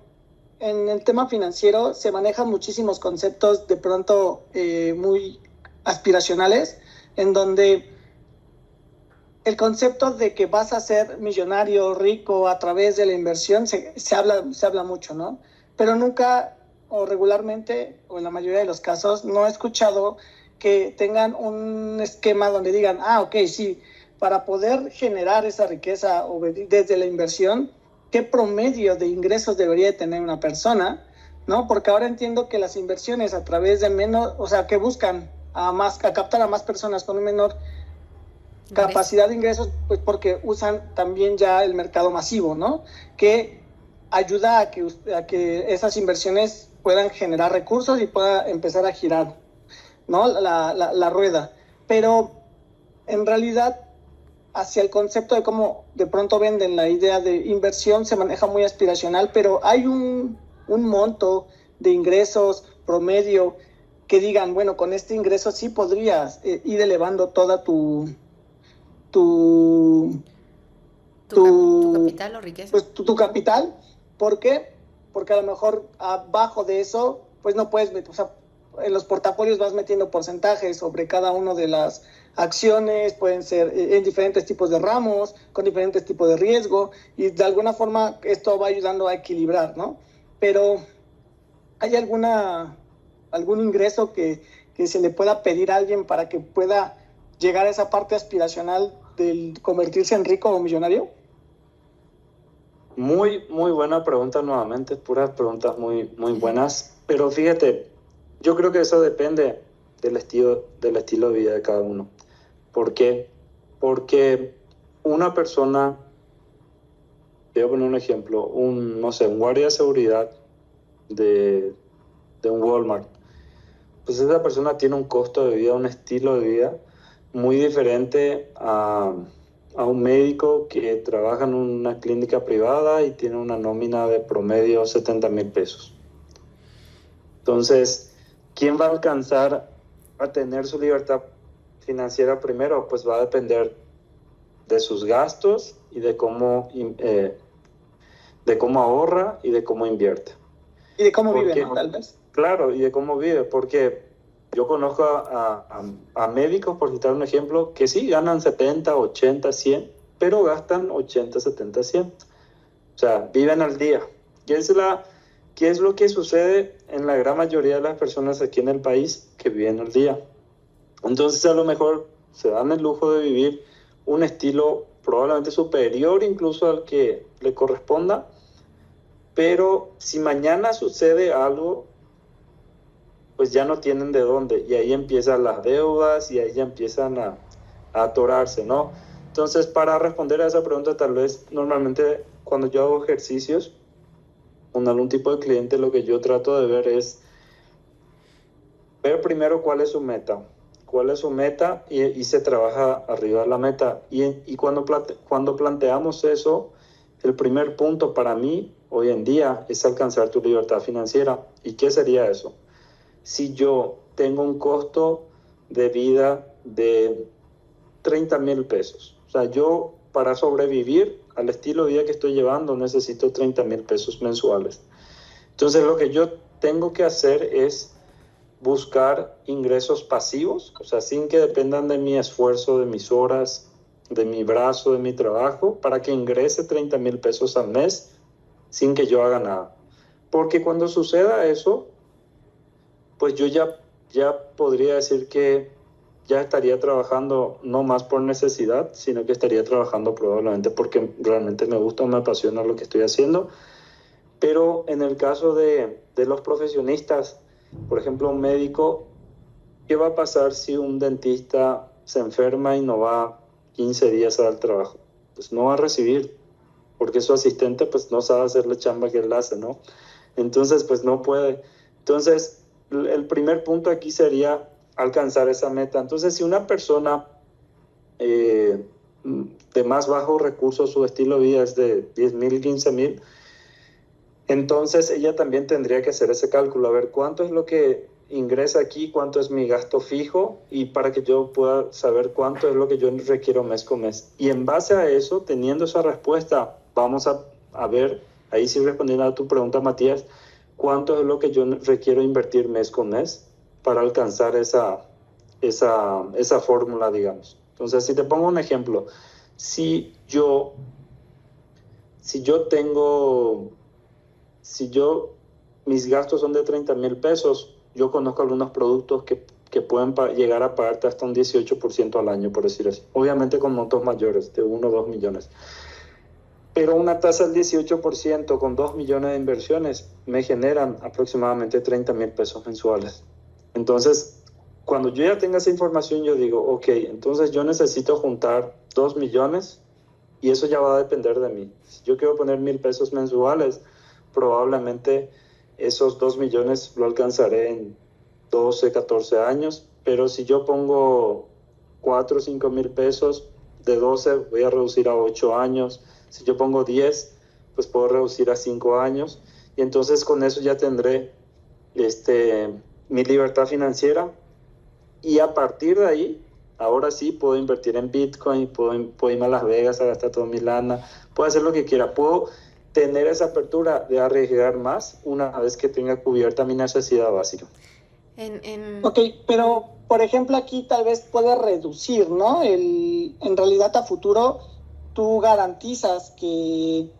en el tema financiero se manejan muchísimos conceptos de pronto muy aspiracionales, en donde el concepto de que vas a ser millonario, rico a través de la inversión se habla mucho, ¿no? Pero nunca o regularmente, o en la mayoría de los casos, no he escuchado que tengan un esquema donde digan, ok, sí, para poder generar esa riqueza o desde la inversión, ¿qué promedio de ingresos debería de tener una persona? ¿No? Porque ahora entiendo que las inversiones a través de menos, o sea, que buscan a captar a más personas con un menor capacidad de ingresos, pues porque usan también ya el mercado masivo, ¿no? Que ayuda a que esas inversiones puedan generar recursos y pueda empezar a girar, ¿no? La rueda. Pero en realidad, hacia el concepto de cómo de pronto venden la idea de inversión, se maneja muy aspiracional, pero hay un monto de ingresos promedio que digan, bueno, con este ingreso sí podrías ir elevando toda tu capital o riqueza. Pues tu capital. ¿Por qué? Porque a lo mejor abajo de eso, pues no puedes meter, o sea, en los portafolios vas metiendo porcentajes sobre cada una de las acciones, pueden ser en diferentes tipos de ramos, con diferentes tipos de riesgo, y de alguna forma esto va ayudando a equilibrar, ¿no? Pero ¿hay algún ingreso que se le pueda pedir a alguien para que pueda llegar a esa parte aspiracional del convertirse en rico o millonario? Muy, muy buena pregunta nuevamente, puras preguntas muy, muy buenas. Pero fíjate, yo creo que eso depende del estilo de vida de cada uno. ¿Por qué? Porque una persona, te voy a poner un ejemplo, un guardia de seguridad de un Walmart, pues esa persona tiene un costo de vida, un estilo de vida muy diferente a un médico que trabaja en una clínica privada y tiene una nómina de promedio 70,000 pesos. Entonces, ¿quién va a alcanzar a tener su libertad financiera primero? Pues va a depender de sus gastos y de cómo ahorra y de cómo invierte. Y de cómo vive, ¿no? Tal vez. Claro, y de cómo vive, porque yo conozco a médicos, por citar un ejemplo, que sí ganan 70, 80, 100, pero gastan 80, 70, 100. O sea, viven al día. ¿Qué es lo que sucede en la gran mayoría de las personas aquí en el país que viven al día? Entonces, a lo mejor se dan el lujo de vivir un estilo probablemente superior incluso al que le corresponda, pero si mañana sucede algo, pues ya no tienen de dónde, y ahí empiezan las deudas y ahí ya empiezan a atorarse, ¿no? Entonces, para responder a esa pregunta, tal vez normalmente cuando yo hago ejercicios con algún tipo de cliente, lo que yo trato de ver es ver primero cuál es su meta y se trabaja arriba de la meta. Y cuando planteamos eso, el primer punto para mí hoy en día es alcanzar tu libertad financiera. ¿Y qué sería eso? Si yo tengo un costo de vida de 30,000 pesos, o sea, yo para sobrevivir al estilo de vida que estoy llevando necesito 30,000 pesos mensuales. Entonces lo que yo tengo que hacer es buscar ingresos pasivos, o sea, sin que dependan de mi esfuerzo, de mis horas, de mi brazo, de mi trabajo, para que ingrese 30,000 pesos al mes sin que yo haga nada. Porque cuando suceda eso, pues yo ya podría decir que ya estaría trabajando no más por necesidad, sino que estaría trabajando probablemente porque realmente me gusta o me apasiona lo que estoy haciendo. Pero en el caso de los profesionistas, por ejemplo, un médico, ¿qué va a pasar si un dentista se enferma y no va 15 días al trabajo? Pues no va a recibir, porque su asistente pues no sabe hacer la chamba que él hace, ¿no? Entonces pues no puede. Entonces el primer punto aquí sería alcanzar esa meta. Entonces, si una persona de más bajos recursos, su estilo de vida es de 10,000, 15,000, entonces ella también tendría que hacer ese cálculo, a ver cuánto es lo que ingresa aquí, cuánto es mi gasto fijo, y para que yo pueda saber cuánto es lo que yo requiero mes con mes. Y en base a eso, teniendo esa respuesta, vamos a ver, ahí sí respondiendo a tu pregunta, Matías, cuánto es lo que yo requiero invertir mes con mes para alcanzar esa fórmula, digamos. Entonces, si te pongo un ejemplo, si yo tengo, mis gastos son de 30,000 pesos, yo conozco algunos productos que pueden llegar a pagarte hasta un 18% al año, por decir así. Obviamente con montos mayores, de 1 o 2 millones. Pero una tasa del 18% con 2 millones de inversiones me generan aproximadamente 30,000 pesos mensuales. Entonces, cuando yo ya tenga esa información, yo digo, ok, entonces yo necesito juntar 2 millones y eso ya va a depender de mí. Si yo quiero poner 1,000 pesos mensuales, probablemente esos 2 millones lo alcanzaré en 12, 14 años, pero si yo pongo 4 o 5 mil pesos, de 12 voy a reducir a 8 años. Si yo pongo 10, pues puedo reducir a 5 años, y entonces con eso ya tendré mi libertad financiera, y a partir de ahí, ahora sí puedo invertir en Bitcoin, puedo irme a Las Vegas a gastar toda mi lana, puedo hacer lo que quiera, puedo tener esa apertura de arriesgar más una vez que tenga cubierta mi necesidad básica. Ok, pero por ejemplo aquí tal vez puede reducir, ¿no? En realidad a futuro tú garantizas que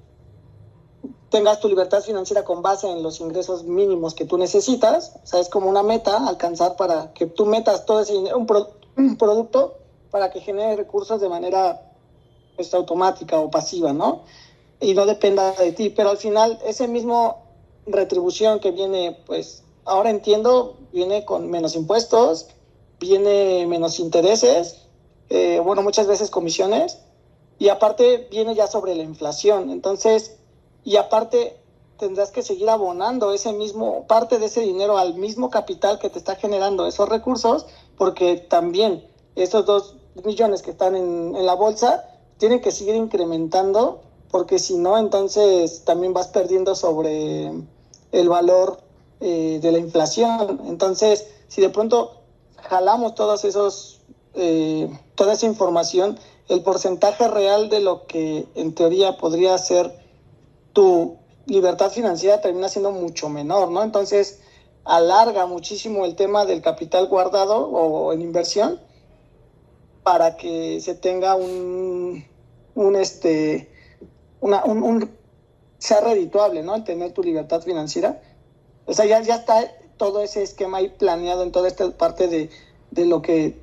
tengas tu libertad financiera con base en los ingresos mínimos que tú necesitas. O sea, es como una meta alcanzar para que tú metas todo ese dinero, un producto para que genere recursos de manera pues, automática o pasiva, ¿no? Y no dependa de ti. Pero al final, ese mismo retribución que viene, pues, ahora entiendo, viene con menos impuestos, viene menos intereses, bueno, muchas veces comisiones, y aparte viene ya sobre la inflación. Entonces, y aparte tendrás que seguir abonando parte de ese dinero al mismo capital que te está generando esos recursos, porque también esos 2 millones que están en la bolsa tienen que seguir incrementando, porque si no, entonces también vas perdiendo sobre el valor de la inflación. Entonces, si de pronto jalamos toda esa información, el porcentaje real de lo que en teoría podría ser tu libertad financiera termina siendo mucho menor, ¿no? Entonces, alarga muchísimo el tema del capital guardado o en inversión para que se tenga sea redituable, ¿no? El tener tu libertad financiera. O sea, ya está todo ese esquema ahí planeado en toda esta parte de lo que,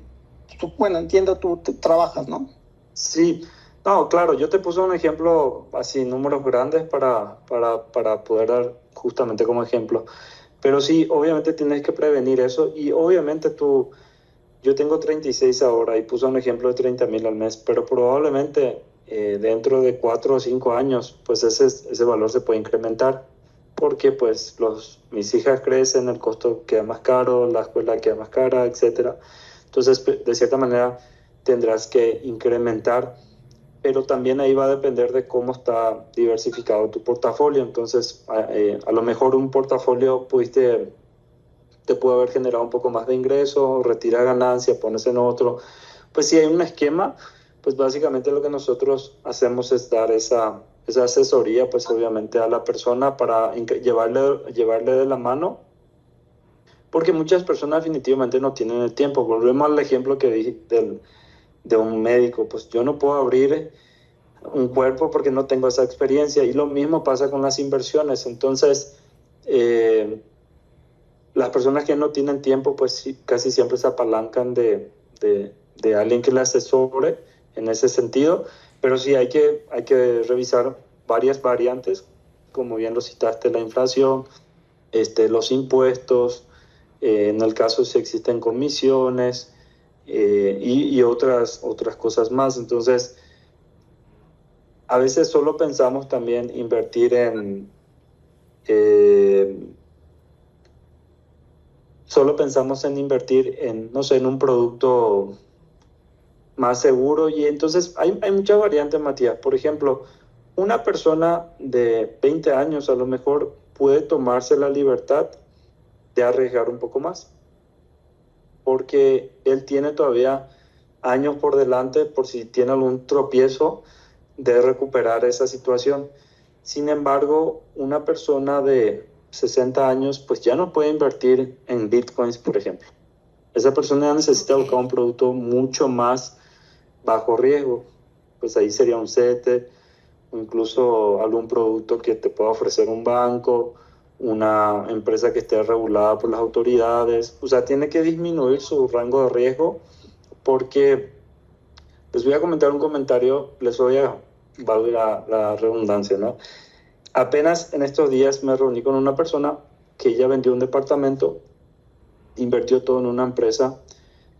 bueno, entiendo tú trabajas, ¿no? Sí, no, claro, yo te puse un ejemplo así, números grandes para poder dar justamente como ejemplo. Pero sí, obviamente tienes que prevenir eso, y obviamente yo tengo 36 ahora y puse un ejemplo de 30,000 al mes, pero probablemente dentro de 4 o 5 años, pues ese valor se puede incrementar, porque pues mis hijas crecen, el costo queda más caro, la escuela queda más cara, etcétera. Entonces, de cierta manera, tendrás que incrementar, pero también ahí va a depender de cómo está diversificado tu portafolio. Entonces, a lo mejor un portafolio te puede haber generado un poco más de ingreso, retira ganancia, pones en otro. Pues si hay un esquema, pues básicamente lo que nosotros hacemos es dar esa asesoría, pues obviamente a la persona para llevarle de la mano, porque muchas personas definitivamente no tienen el tiempo. Volvemos al ejemplo que dije de un médico, pues yo no puedo abrir un cuerpo porque no tengo esa experiencia, y lo mismo pasa con las inversiones. Entonces, las personas que no tienen tiempo, pues sí, casi siempre se apalancan de alguien que les asesore en ese sentido, pero sí hay que revisar varias variantes, como bien lo citaste, la inflación, los impuestos, en el caso si existen comisiones, y otras cosas más. Entonces, a veces solo pensamos también invertir solo pensamos en invertir en, no sé, en un producto más seguro. Y entonces hay muchas variantes, Matías. Por ejemplo, una persona de 20 años a lo mejor puede tomarse la libertad de arriesgar un poco más, porque él tiene todavía años por delante por si tiene algún tropiezo de recuperar esa situación. Sin embargo, una persona de 60 años pues ya no puede invertir en bitcoins, por ejemplo. Esa persona necesita buscar un producto mucho más bajo riesgo. Pues ahí sería un CETE, o incluso algún producto que te pueda ofrecer un banco, una empresa que esté regulada por las autoridades. O sea, tiene que disminuir su rango de riesgo, porque les voy a comentar un comentario, les voy a valga la redundancia, ¿no? Apenas en estos días me reuní con una persona que ya vendió un departamento, invirtió todo en una empresa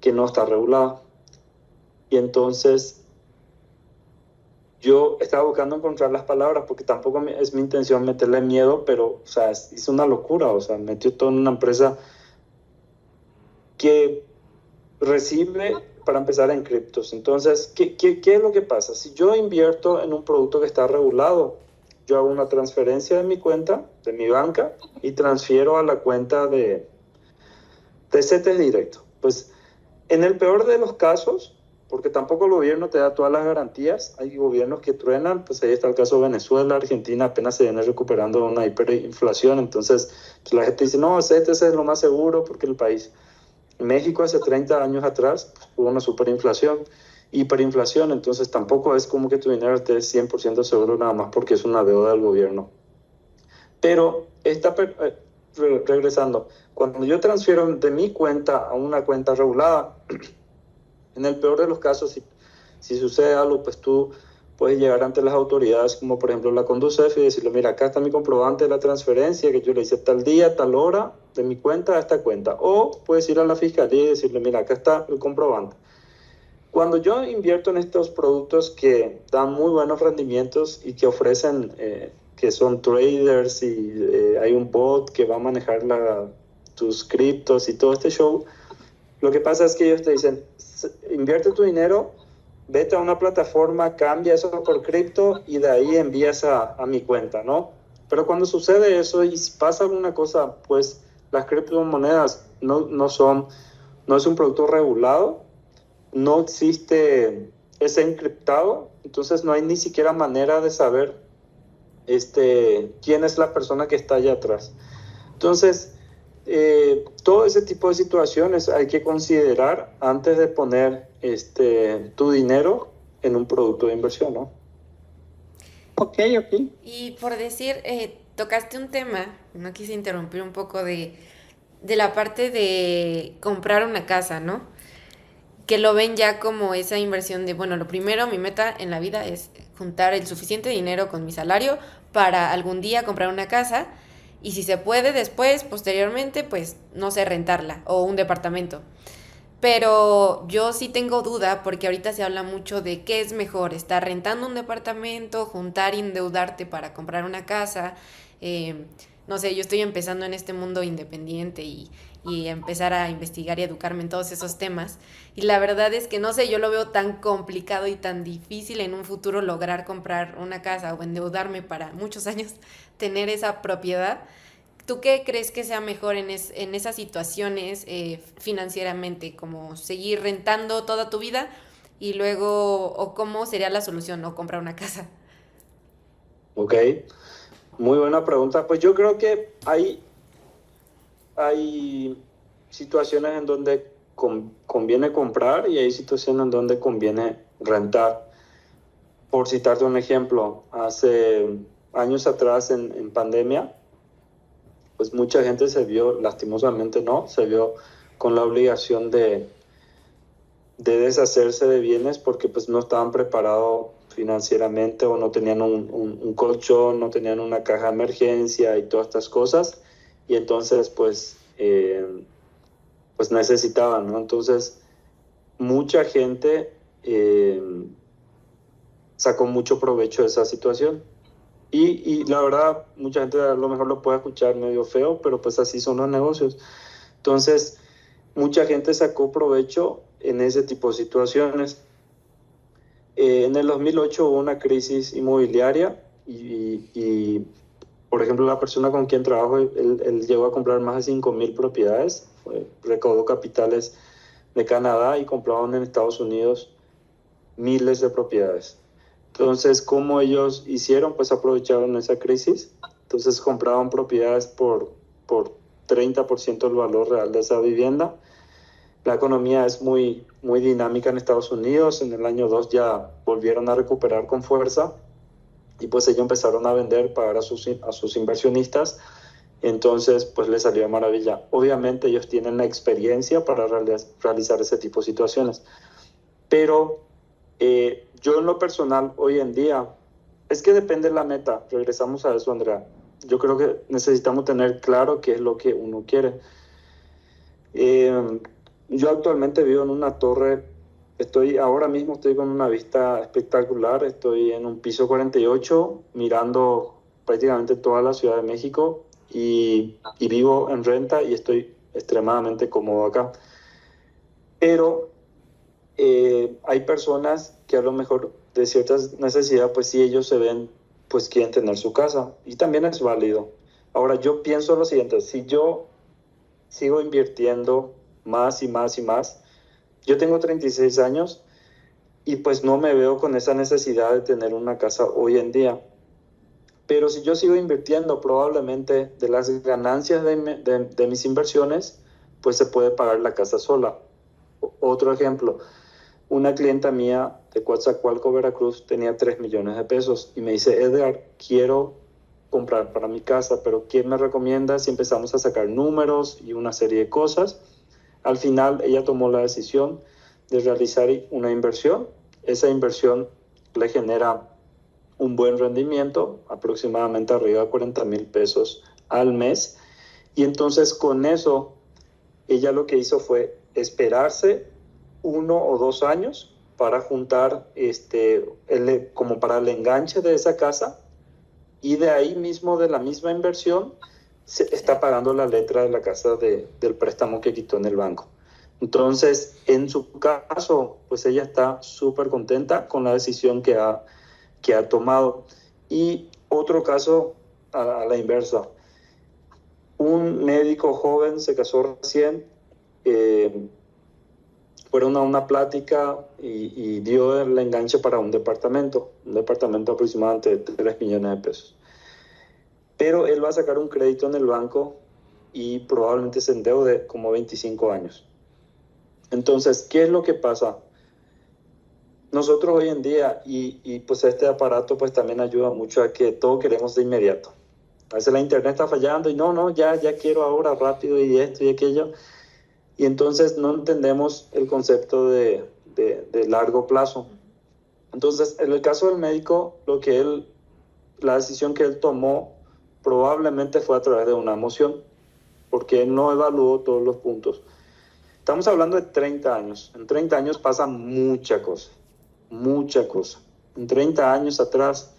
que no está regulada. Y entonces yo estaba buscando encontrar las palabras, porque tampoco es mi intención meterle miedo, pero, o sea, hizo una locura. O sea, metió todo en una empresa que recibe, para empezar, en criptos. Entonces, ¿qué es lo que pasa? Si yo invierto en un producto que está regulado, yo hago una transferencia de mi cuenta, de mi banca, y transfiero a la cuenta de CETES directo. Pues, en el peor de los casos, porque tampoco el gobierno te da todas las garantías, hay gobiernos que truenan, pues ahí está el caso de Venezuela, Argentina apenas se viene recuperando de una hiperinflación. Entonces pues la gente dice, no, CETES es lo más seguro porque el país. México hace 30 años atrás pues, hubo una superinflación, hiperinflación. Entonces tampoco es como que tu dinero esté 100% seguro nada más porque es una deuda del gobierno. Pero regresando, cuando yo transfiero de mi cuenta a una cuenta regulada, en el peor de los casos, si sucede algo, pues tú puedes llegar ante las autoridades, como por ejemplo la Conducef, y decirle, mira, acá está mi comprobante de la transferencia, que yo le hice tal día, tal hora, de mi cuenta a esta cuenta. O puedes ir a la fiscalía y decirle, mira, acá está el comprobante. Cuando yo invierto en estos productos que dan muy buenos rendimientos y que ofrecen, que son traders y hay un bot que va a manejar tus criptos y todo este show, lo que pasa es que ellos te dicen, invierte tu dinero, vete a una plataforma, cambia eso por cripto y de ahí envías a mi cuenta, ¿no? Pero cuando sucede eso y pasa alguna cosa, pues las criptomonedas no es un producto regulado, no existe, es encriptado, entonces no hay ni siquiera manera de saber quién es la persona que está allá atrás. Entonces, todo ese tipo de situaciones hay que considerar antes de poner tu dinero en un producto de inversión, ¿no? Ok. Y por decir, tocaste un tema, no quise interrumpir un poco de la parte de comprar una casa, ¿no? Que lo ven ya como esa inversión de, bueno, lo primero, mi meta en la vida es juntar el suficiente dinero con mi salario para algún día comprar una casa y si se puede después, posteriormente, pues, no sé, rentarla o un departamento. Pero yo sí tengo duda porque ahorita se habla mucho de qué es mejor, estar rentando un departamento, juntar y endeudarte para comprar una casa. No sé, yo estoy empezando en este mundo independiente y empezar a investigar y educarme en todos esos temas. Y la verdad es que no sé, yo lo veo tan complicado y tan difícil en un futuro lograr comprar una casa o endeudarme para muchos años tener esa propiedad. ¿Tú qué crees que sea mejor en esas situaciones financieramente? ¿Como seguir rentando toda tu vida y luego, o cómo sería la solución, o comprar una casa? Ok, muy buena pregunta. Pues yo creo que hay situaciones en donde conviene comprar y hay situaciones en donde conviene rentar. Por citarte un ejemplo, hace años atrás en pandemia, pues mucha gente se vio, lastimosamente no, se vio con la obligación de deshacerse de bienes porque pues no estaban preparados financieramente o no tenían un colchón, no tenían una caja de emergencia y todas estas cosas. Y entonces pues necesitaban, ¿no? Entonces mucha gente sacó mucho provecho de esa situación. Y la verdad, mucha gente a lo mejor lo puede escuchar medio feo, pero pues así son los negocios. Entonces, mucha gente sacó provecho en ese tipo de situaciones. En el 2008 hubo una crisis inmobiliaria y, por ejemplo, la persona con quien trabajo, él llegó a comprar más de 5.000 propiedades, recaudó capitales de Canadá y compraron en Estados Unidos miles de propiedades. Entonces, ¿cómo ellos hicieron? Pues aprovecharon esa crisis. Entonces compraban propiedades por 30% del valor real de esa vivienda. La economía es muy, muy dinámica en Estados Unidos. En el año 2 ya volvieron a recuperar con fuerza y pues ellos empezaron a vender, pagar a sus inversionistas. Entonces, pues les salió de maravilla. Obviamente ellos tienen la experiencia para realizar ese tipo de situaciones. Pero yo en lo personal, hoy en día, es que depende de la meta. Regresamos a eso, Andrea. Yo creo que necesitamos tener claro qué es lo que uno quiere. Yo actualmente vivo en una torre, ahora mismo estoy con una vista espectacular, estoy en un piso 48, mirando prácticamente toda la Ciudad de México y vivo en renta y estoy extremadamente cómodo acá. Pero hay personas que a lo mejor de ciertas necesidades, pues sí, ellos se ven, pues quieren tener su casa y también es válido. Ahora, yo pienso lo siguiente, si yo sigo invirtiendo más y más y más, yo tengo 36 años y pues no me veo con esa necesidad de tener una casa hoy en día. Pero si yo sigo invirtiendo, probablemente de las ganancias de mis inversiones, pues se puede pagar la casa sola. Otro ejemplo, una clienta mía de Coatzacoalcos, Veracruz, tenía 3 millones de pesos y me dice, Edgar, quiero comprar para mi casa, pero ¿quién me recomienda? Si empezamos a sacar números y una serie de cosas. Al final ella tomó la decisión de realizar una inversión. Esa inversión le genera un buen rendimiento, aproximadamente arriba de 40,000 pesos al mes. Y entonces con eso, ella lo que hizo fue esperarse 1 o 2 años para juntar como para el enganche de esa casa, y de ahí mismo, de la misma inversión, se está pagando la letra de la casa del préstamo que quitó en el banco. Entonces, en su caso, pues ella está súper contenta con la decisión que ha tomado. Y otro caso a la inversa. Un médico joven se casó recién, fueron a una plática y dio el enganche para un departamento aproximadamente de 3 millones de pesos. Pero él va a sacar un crédito en el banco y probablemente se endeude como 25 años. Entonces, ¿qué es lo que pasa? Nosotros hoy en día, y pues este aparato pues también ayuda mucho a que todo queremos de inmediato. A veces la internet está fallando y ya quiero ahora rápido y esto y aquello. Y entonces no entendemos el concepto de largo plazo. Entonces, en el caso del médico, la decisión que él tomó probablemente fue a través de una emoción, porque él no evaluó todos los puntos. Estamos hablando de 30 años. En 30 años pasa mucha cosa. En 30 años atrás,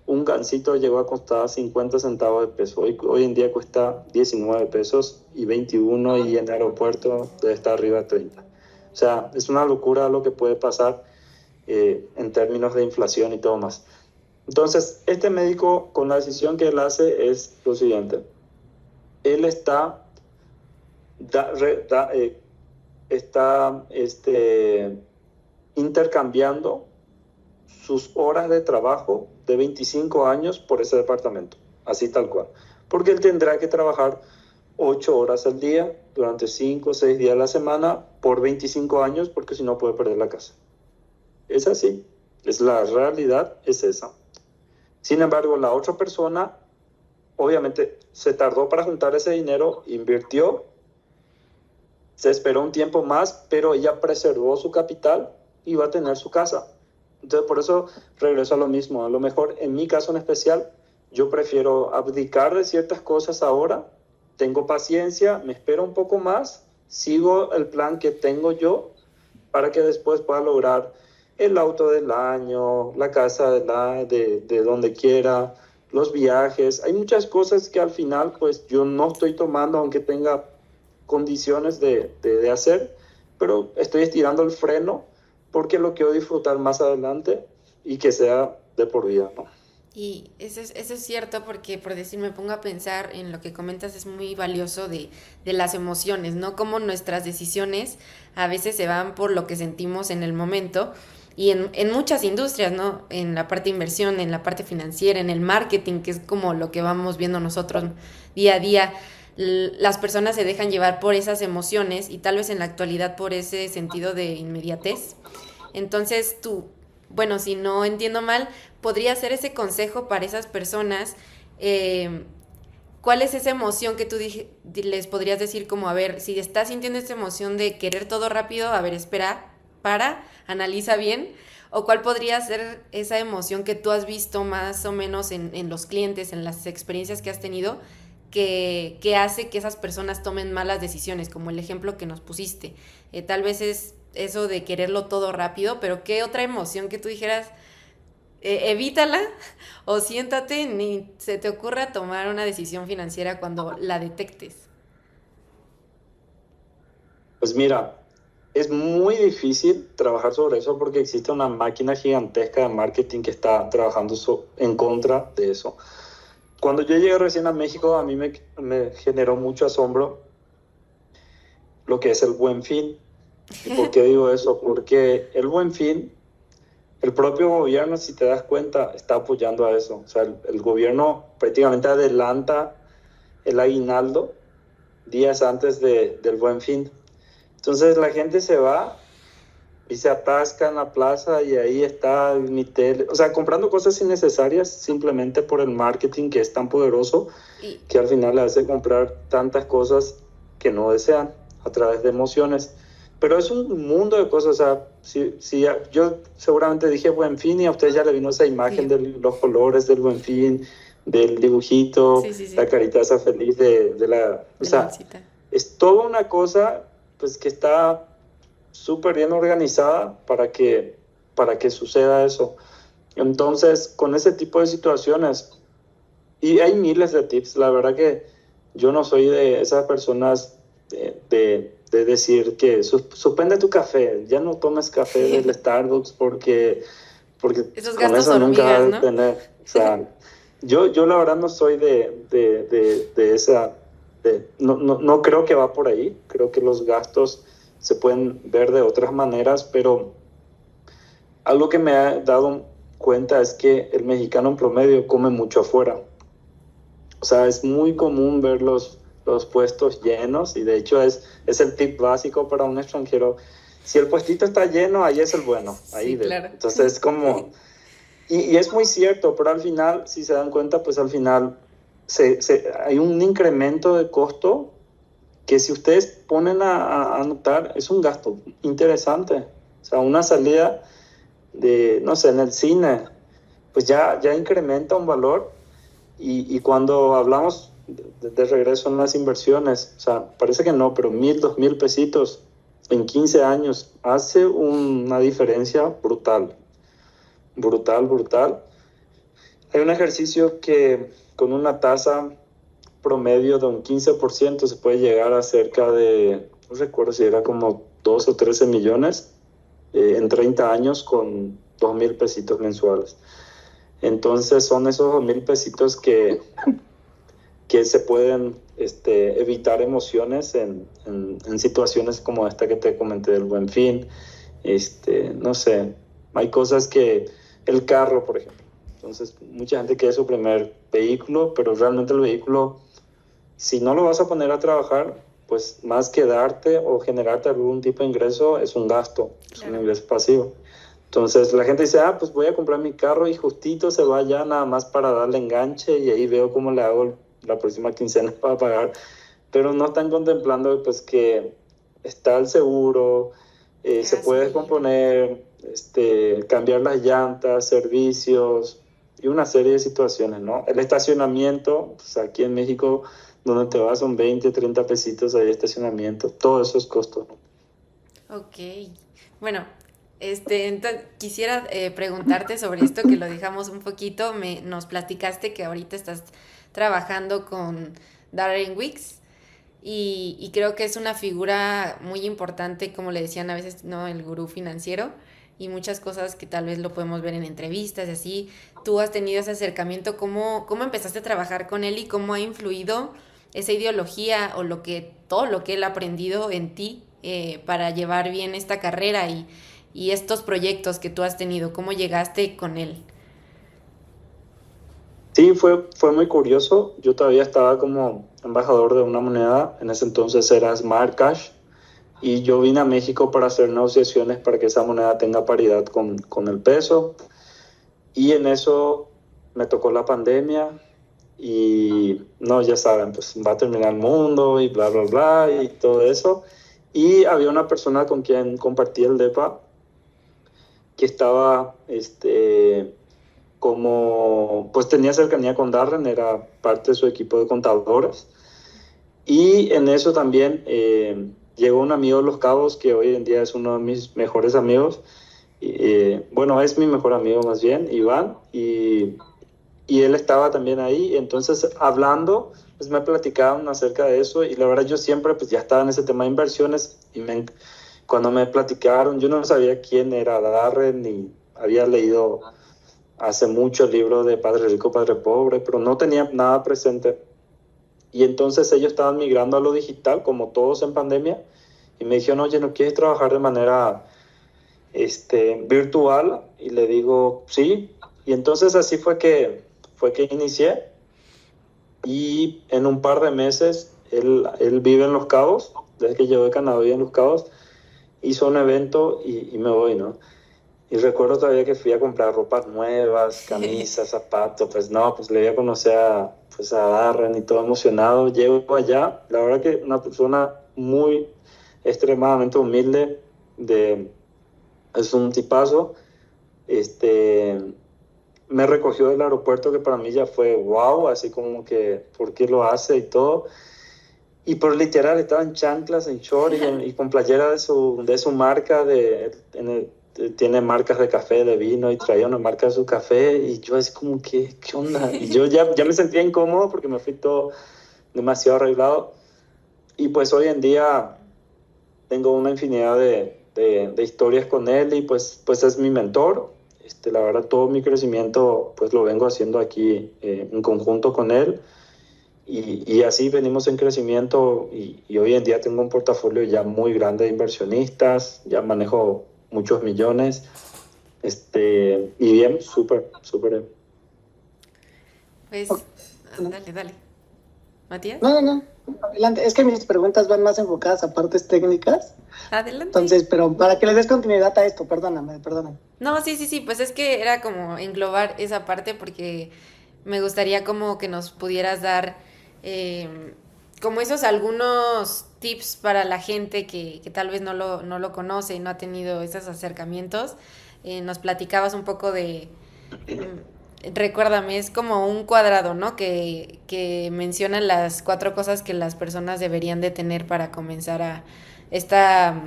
un gansito llegó a costar 50 centavos de peso. Hoy en día cuesta 19 pesos y 21, y en el aeropuerto debe estar arriba de 30. O sea, es una locura lo que puede pasar en términos de inflación y todo más. Entonces, este médico, con la decisión que él hace, es lo siguiente. Él está intercambiando sus horas de trabajo de 25 años por ese departamento, así tal cual. Porque él tendrá que trabajar 8 horas al día durante 5 o 6 días a la semana por 25 años, porque si no puede perder la casa. Es así, la realidad es esa. Sin embargo, la otra persona obviamente se tardó para juntar ese dinero, invirtió, se esperó un tiempo más, pero ella preservó su capital y va a tener su casa. Entonces, por eso regreso a lo mismo. A lo mejor, en mi caso en especial, yo prefiero abdicar de ciertas cosas ahora, tengo paciencia, me espero un poco más, sigo el plan que tengo yo para que después pueda lograr el auto del año, la casa de donde quiera, los viajes. Hay muchas cosas que al final pues yo no estoy tomando, aunque tenga condiciones de hacer, pero estoy estirando el freno porque lo quiero disfrutar más adelante y que sea de por vida, ¿no? Y eso es cierto porque, por decir, me pongo a pensar en lo que comentas, es muy valioso de las emociones, ¿no? Cómo nuestras decisiones a veces se van por lo que sentimos en el momento y en muchas industrias, ¿no? En la parte de inversión, en la parte financiera, en el marketing, que es como lo que vamos viendo nosotros día a día. Las personas se dejan llevar por esas emociones y tal vez en la actualidad por ese sentido de inmediatez. Entonces tú, bueno, si no entiendo mal, podría ser ese consejo para esas personas. eh, ¿Cuál es esa emoción que tú les podrías decir como, a ver, si estás sintiendo esa emoción de querer todo rápido, a ver, espera, analiza bien? ¿O cuál podría ser esa emoción que tú has visto más o menos en los clientes, en las experiencias que has tenido, que hace que esas personas tomen malas decisiones, como el ejemplo que nos pusiste? Tal vez es eso de quererlo todo rápido, pero ¿qué otra emoción que tú dijeras, evítala o siéntate, ni se te ocurra tomar una decisión financiera cuando la detectes? Pues mira, es muy difícil trabajar sobre eso porque existe una máquina gigantesca de marketing que está trabajando en contra de eso. Cuando yo llegué recién a México, a mí me generó mucho asombro lo que es el Buen Fin. ¿Y por qué digo eso? Porque el Buen Fin, el propio gobierno, si te das cuenta, está apoyando a eso. O sea, el gobierno prácticamente adelanta el aguinaldo días antes del Buen Fin. Entonces la gente se va y se atasca en la plaza y ahí está mi tele. O sea, comprando cosas innecesarias simplemente por el marketing que es tan poderoso Y, que al final le hace comprar tantas cosas que no desean a través de emociones. Pero es un mundo de cosas. O sea, si yo seguramente dije Buen Fin y a usted ya le vino esa imagen sí, de los colores del Buen Fin, del dibujito, sí, sí, la sí, carita esa feliz de la... O de la sea, bolsita. es toda una cosa pues que está súper bien organizada para que suceda eso. Entonces, con ese tipo de situaciones, y hay miles de tips, la verdad que yo no soy de esas personas de decir que suspende tu café, ya no tomes café del Starbucks porque Esos con gastos eso nunca hormigas, vas a ¿no? tener, o sea, yo la verdad no soy de esa, no creo que va por ahí, creo que los gastos se pueden ver de otras maneras, pero algo que me ha dado cuenta es que el mexicano en promedio come mucho afuera. O sea, es muy común ver los puestos llenos y de hecho es el tip básico para un extranjero. Si el puestito está lleno, ahí es el bueno, ahí Sí, ve. claro. Entonces es como, y es muy cierto, pero al final, si se dan cuenta, pues al final hay un incremento de costo que si ustedes ponen a notar, es un gasto interesante. O sea, una salida de, no sé, en el cine, pues ya incrementa un valor y cuando hablamos de regreso en las inversiones, o sea, parece que no, pero 1,000, 2,000 pesitos en 15 años hace una diferencia brutal, brutal, brutal. Hay un ejercicio que con una tasa promedio de un 15% se puede llegar a cerca de, no recuerdo si era como 2 o 13 millones en 30 años con 2,000 pesitos mensuales. Entonces son esos 2,000 pesitos que se pueden evitar emociones en situaciones como esta que te comenté del Buen Fin. No sé, hay cosas que, el carro, por ejemplo. Entonces, mucha gente quiere su primer vehículo, pero realmente el vehículo, si no lo vas a poner a trabajar, pues más que darte o generarte algún tipo de ingreso, es un gasto, es un Claro. ingreso pasivo. Entonces la gente dice, pues voy a comprar mi carro y justito se va ya nada más para darle enganche y ahí veo cómo le hago la próxima quincena para pagar. Pero no están contemplando pues que está el seguro, La se puede gasolina. descomponer, cambiar las llantas, servicios y una serie de situaciones, ¿no? El estacionamiento, pues aquí en México donde te vas son 20, 30 pesitos ahí estacionamiento, todo eso es costo, ¿no? Ok. Bueno, entonces quisiera preguntarte sobre esto que lo dejamos un poquito. Nos platicaste que ahorita estás trabajando con Darren Wicks y creo que es una figura muy importante, como le decían a veces, ¿no? El gurú financiero y muchas cosas que tal vez lo podemos ver en entrevistas y así. Tú has tenido ese acercamiento, ¿cómo empezaste a trabajar con él y cómo ha influido esa ideología o todo lo que él ha aprendido en ti para llevar bien esta carrera y estos proyectos que tú has tenido? ¿Cómo llegaste con él? Sí, fue muy curioso. Yo todavía estaba como embajador de una moneda, en ese entonces era Smart Cash, y yo vine a México para hacer negociaciones para que esa moneda tenga paridad con el peso. Y en eso me tocó la pandemia y no, ya saben, pues va a terminar el mundo y bla, bla, bla y todo eso. Y había una persona con quien compartí el DEPA que estaba, como, pues tenía cercanía con Darren, era parte de su equipo de contadores. Y en eso también llegó un amigo de Los Cabos que hoy en día es uno de mis mejores amigos. Bueno, es mi mejor amigo más bien, Iván, y él estaba también ahí. Entonces, hablando, pues me platicaban acerca de eso y la verdad yo siempre pues ya estaba en ese tema de inversiones y cuando me platicaron, yo no sabía quién era Darren ni había leído hace mucho el libro de Padre Rico, Padre Pobre, pero no tenía nada presente. Y entonces ellos estaban migrando a lo digital, como todos en pandemia, y me dijeron, oye, ¿no quieres trabajar de manera virtual? Y le digo, sí. Y entonces así fue que inicié. Y en un par de meses, él vive en Los Cabos, desde que llegó de Canadá vive en Los Cabos, hizo un evento y me voy, ¿no? Y recuerdo todavía que fui a comprar ropas nuevas, camisas, zapatos, pues no, pues le iba a conocer a Darren y todo emocionado. Llego allá, la verdad que una persona muy extremadamente humilde, es un tipazo, me recogió del aeropuerto que para mí ya fue wow, así como que por qué lo hace y todo. Y por literal estaba en chanclas, en short y con playera de su marca, tiene marcas de café, de vino y traía una marca de su café y yo es como que, ¿qué onda? Y yo ya me sentía incómodo porque me fui todo demasiado arreglado y pues hoy en día tengo una infinidad de historias con él y pues es mi mentor. La verdad todo mi crecimiento pues lo vengo haciendo aquí en conjunto con él. Y así venimos en crecimiento y hoy en día tengo un portafolio ya muy grande de inversionistas, ya manejo muchos millones, y bien, súper, súper bien. Pues, Ok. dale. ¿Matías? No, adelante. Es que mis preguntas van más enfocadas a partes técnicas. Adelante. Entonces, pero para que le des continuidad a esto, perdóname. No, sí, pues es que era como englobar esa parte porque me gustaría como que nos pudieras dar como esos algunos tips para la gente que tal vez no lo conoce y no ha tenido esos acercamientos. Nos platicabas un poco recuérdame, es como un cuadrado, ¿no? Que menciona las 4 cosas que las personas deberían de tener para comenzar esta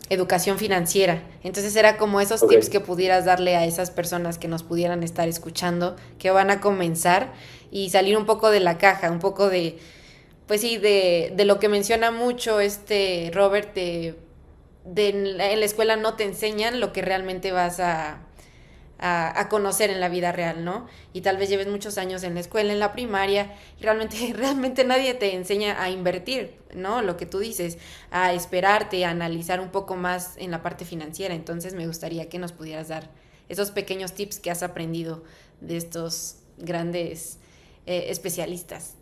educación financiera. Entonces era como esos tips que pudieras darle a esas personas que nos pudieran estar escuchando, que van a comenzar y salir un poco de la caja, un poco pues sí, de lo que menciona mucho Robert, en la escuela no te enseñan lo que realmente vas a conocer en la vida real, ¿no? Y tal vez lleves muchos años en la escuela, en la primaria, y realmente nadie te enseña a invertir, ¿no? Lo que tú dices, a esperarte, a analizar un poco más en la parte financiera. Entonces me gustaría que nos pudieras dar esos pequeños tips que has aprendido de estos grandes especialistas.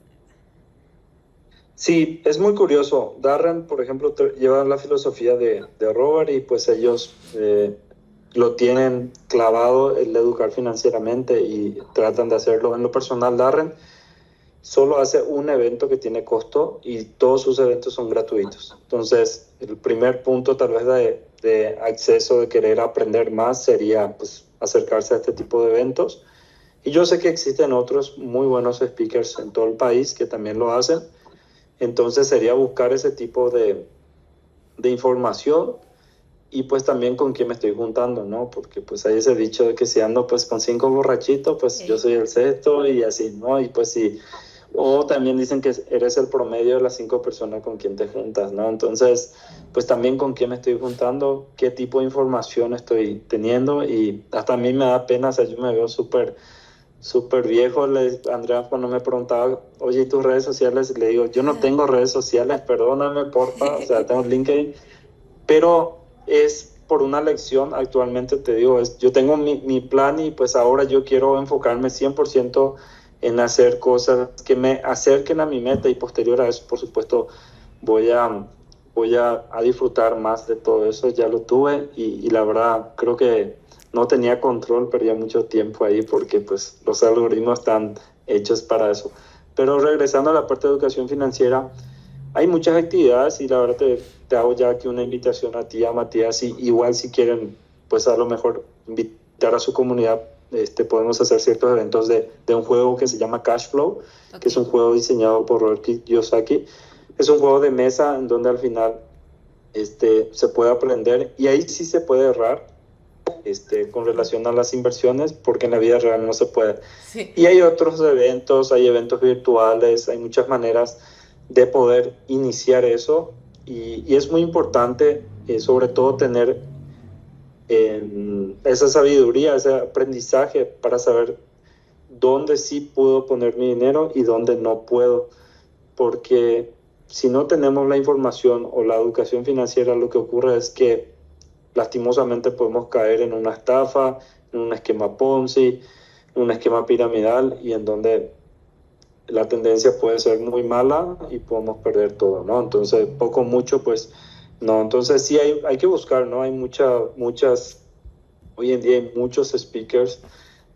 Sí, es muy curioso. Darren, por ejemplo, lleva la filosofía de Robert y pues ellos lo tienen clavado el educar financieramente y tratan de hacerlo. En lo personal, Darren solo hace un evento que tiene costo y todos sus eventos son gratuitos. Entonces, el primer punto tal vez de acceso, de querer aprender más, sería pues acercarse a este tipo de eventos. Y yo sé que existen otros muy buenos speakers en todo el país que también lo hacen. Entonces sería buscar ese tipo de información y pues también con quién me estoy juntando, ¿no? Porque pues hay ese dicho de que si ando pues con 5 borrachitos, pues yo soy el sexto y así, ¿no? Y pues si O también dicen que eres el promedio de las 5 personas con quien te juntas, ¿no? Entonces, pues también con quién me estoy juntando, qué tipo de información estoy teniendo, y hasta a mí me da pena, o sea, yo me veo súper viejo. Andrea, cuando me preguntaba, oye, ¿y tus redes sociales? Le digo, yo no tengo redes sociales, perdóname, porfa, o sea, tengo LinkedIn, pero es por una lección. Actualmente te digo, yo tengo mi plan, y pues ahora yo quiero enfocarme 100% en hacer cosas que me acerquen a mi meta, y posterior a eso, por supuesto, voy a disfrutar más de todo eso. Ya lo tuve, y la verdad creo que no tenía control, perdía mucho tiempo ahí porque pues los algoritmos están hechos para eso. Pero regresando a la parte de educación financiera, hay muchas actividades, y la verdad te hago ya aquí una invitación a ti, a Matías, y igual si quieren, pues a lo mejor invitar a su comunidad, podemos hacer ciertos eventos de un juego que se llama Cash Flow, okay, que es un juego diseñado por Robert Kiyosaki. Es un juego de mesa en donde al final se puede aprender, y ahí sí se puede errar con relación a las inversiones, porque en la vida real no se puede. Sí. Y hay otros eventos, hay eventos virtuales, hay muchas maneras de poder iniciar eso, y es muy importante, sobre todo, tener esa sabiduría, ese aprendizaje para saber dónde sí puedo poner mi dinero y dónde no puedo, porque si no tenemos la información o la educación financiera, lo que ocurre es que lastimosamente podemos caer en una estafa, en un esquema Ponzi, en un esquema piramidal, y en donde la tendencia puede ser muy mala y podemos perder todo, ¿no? Entonces, poco, mucho, pues, no. Entonces, sí hay que buscar, ¿no? Hay muchas, hoy en día hay muchos speakers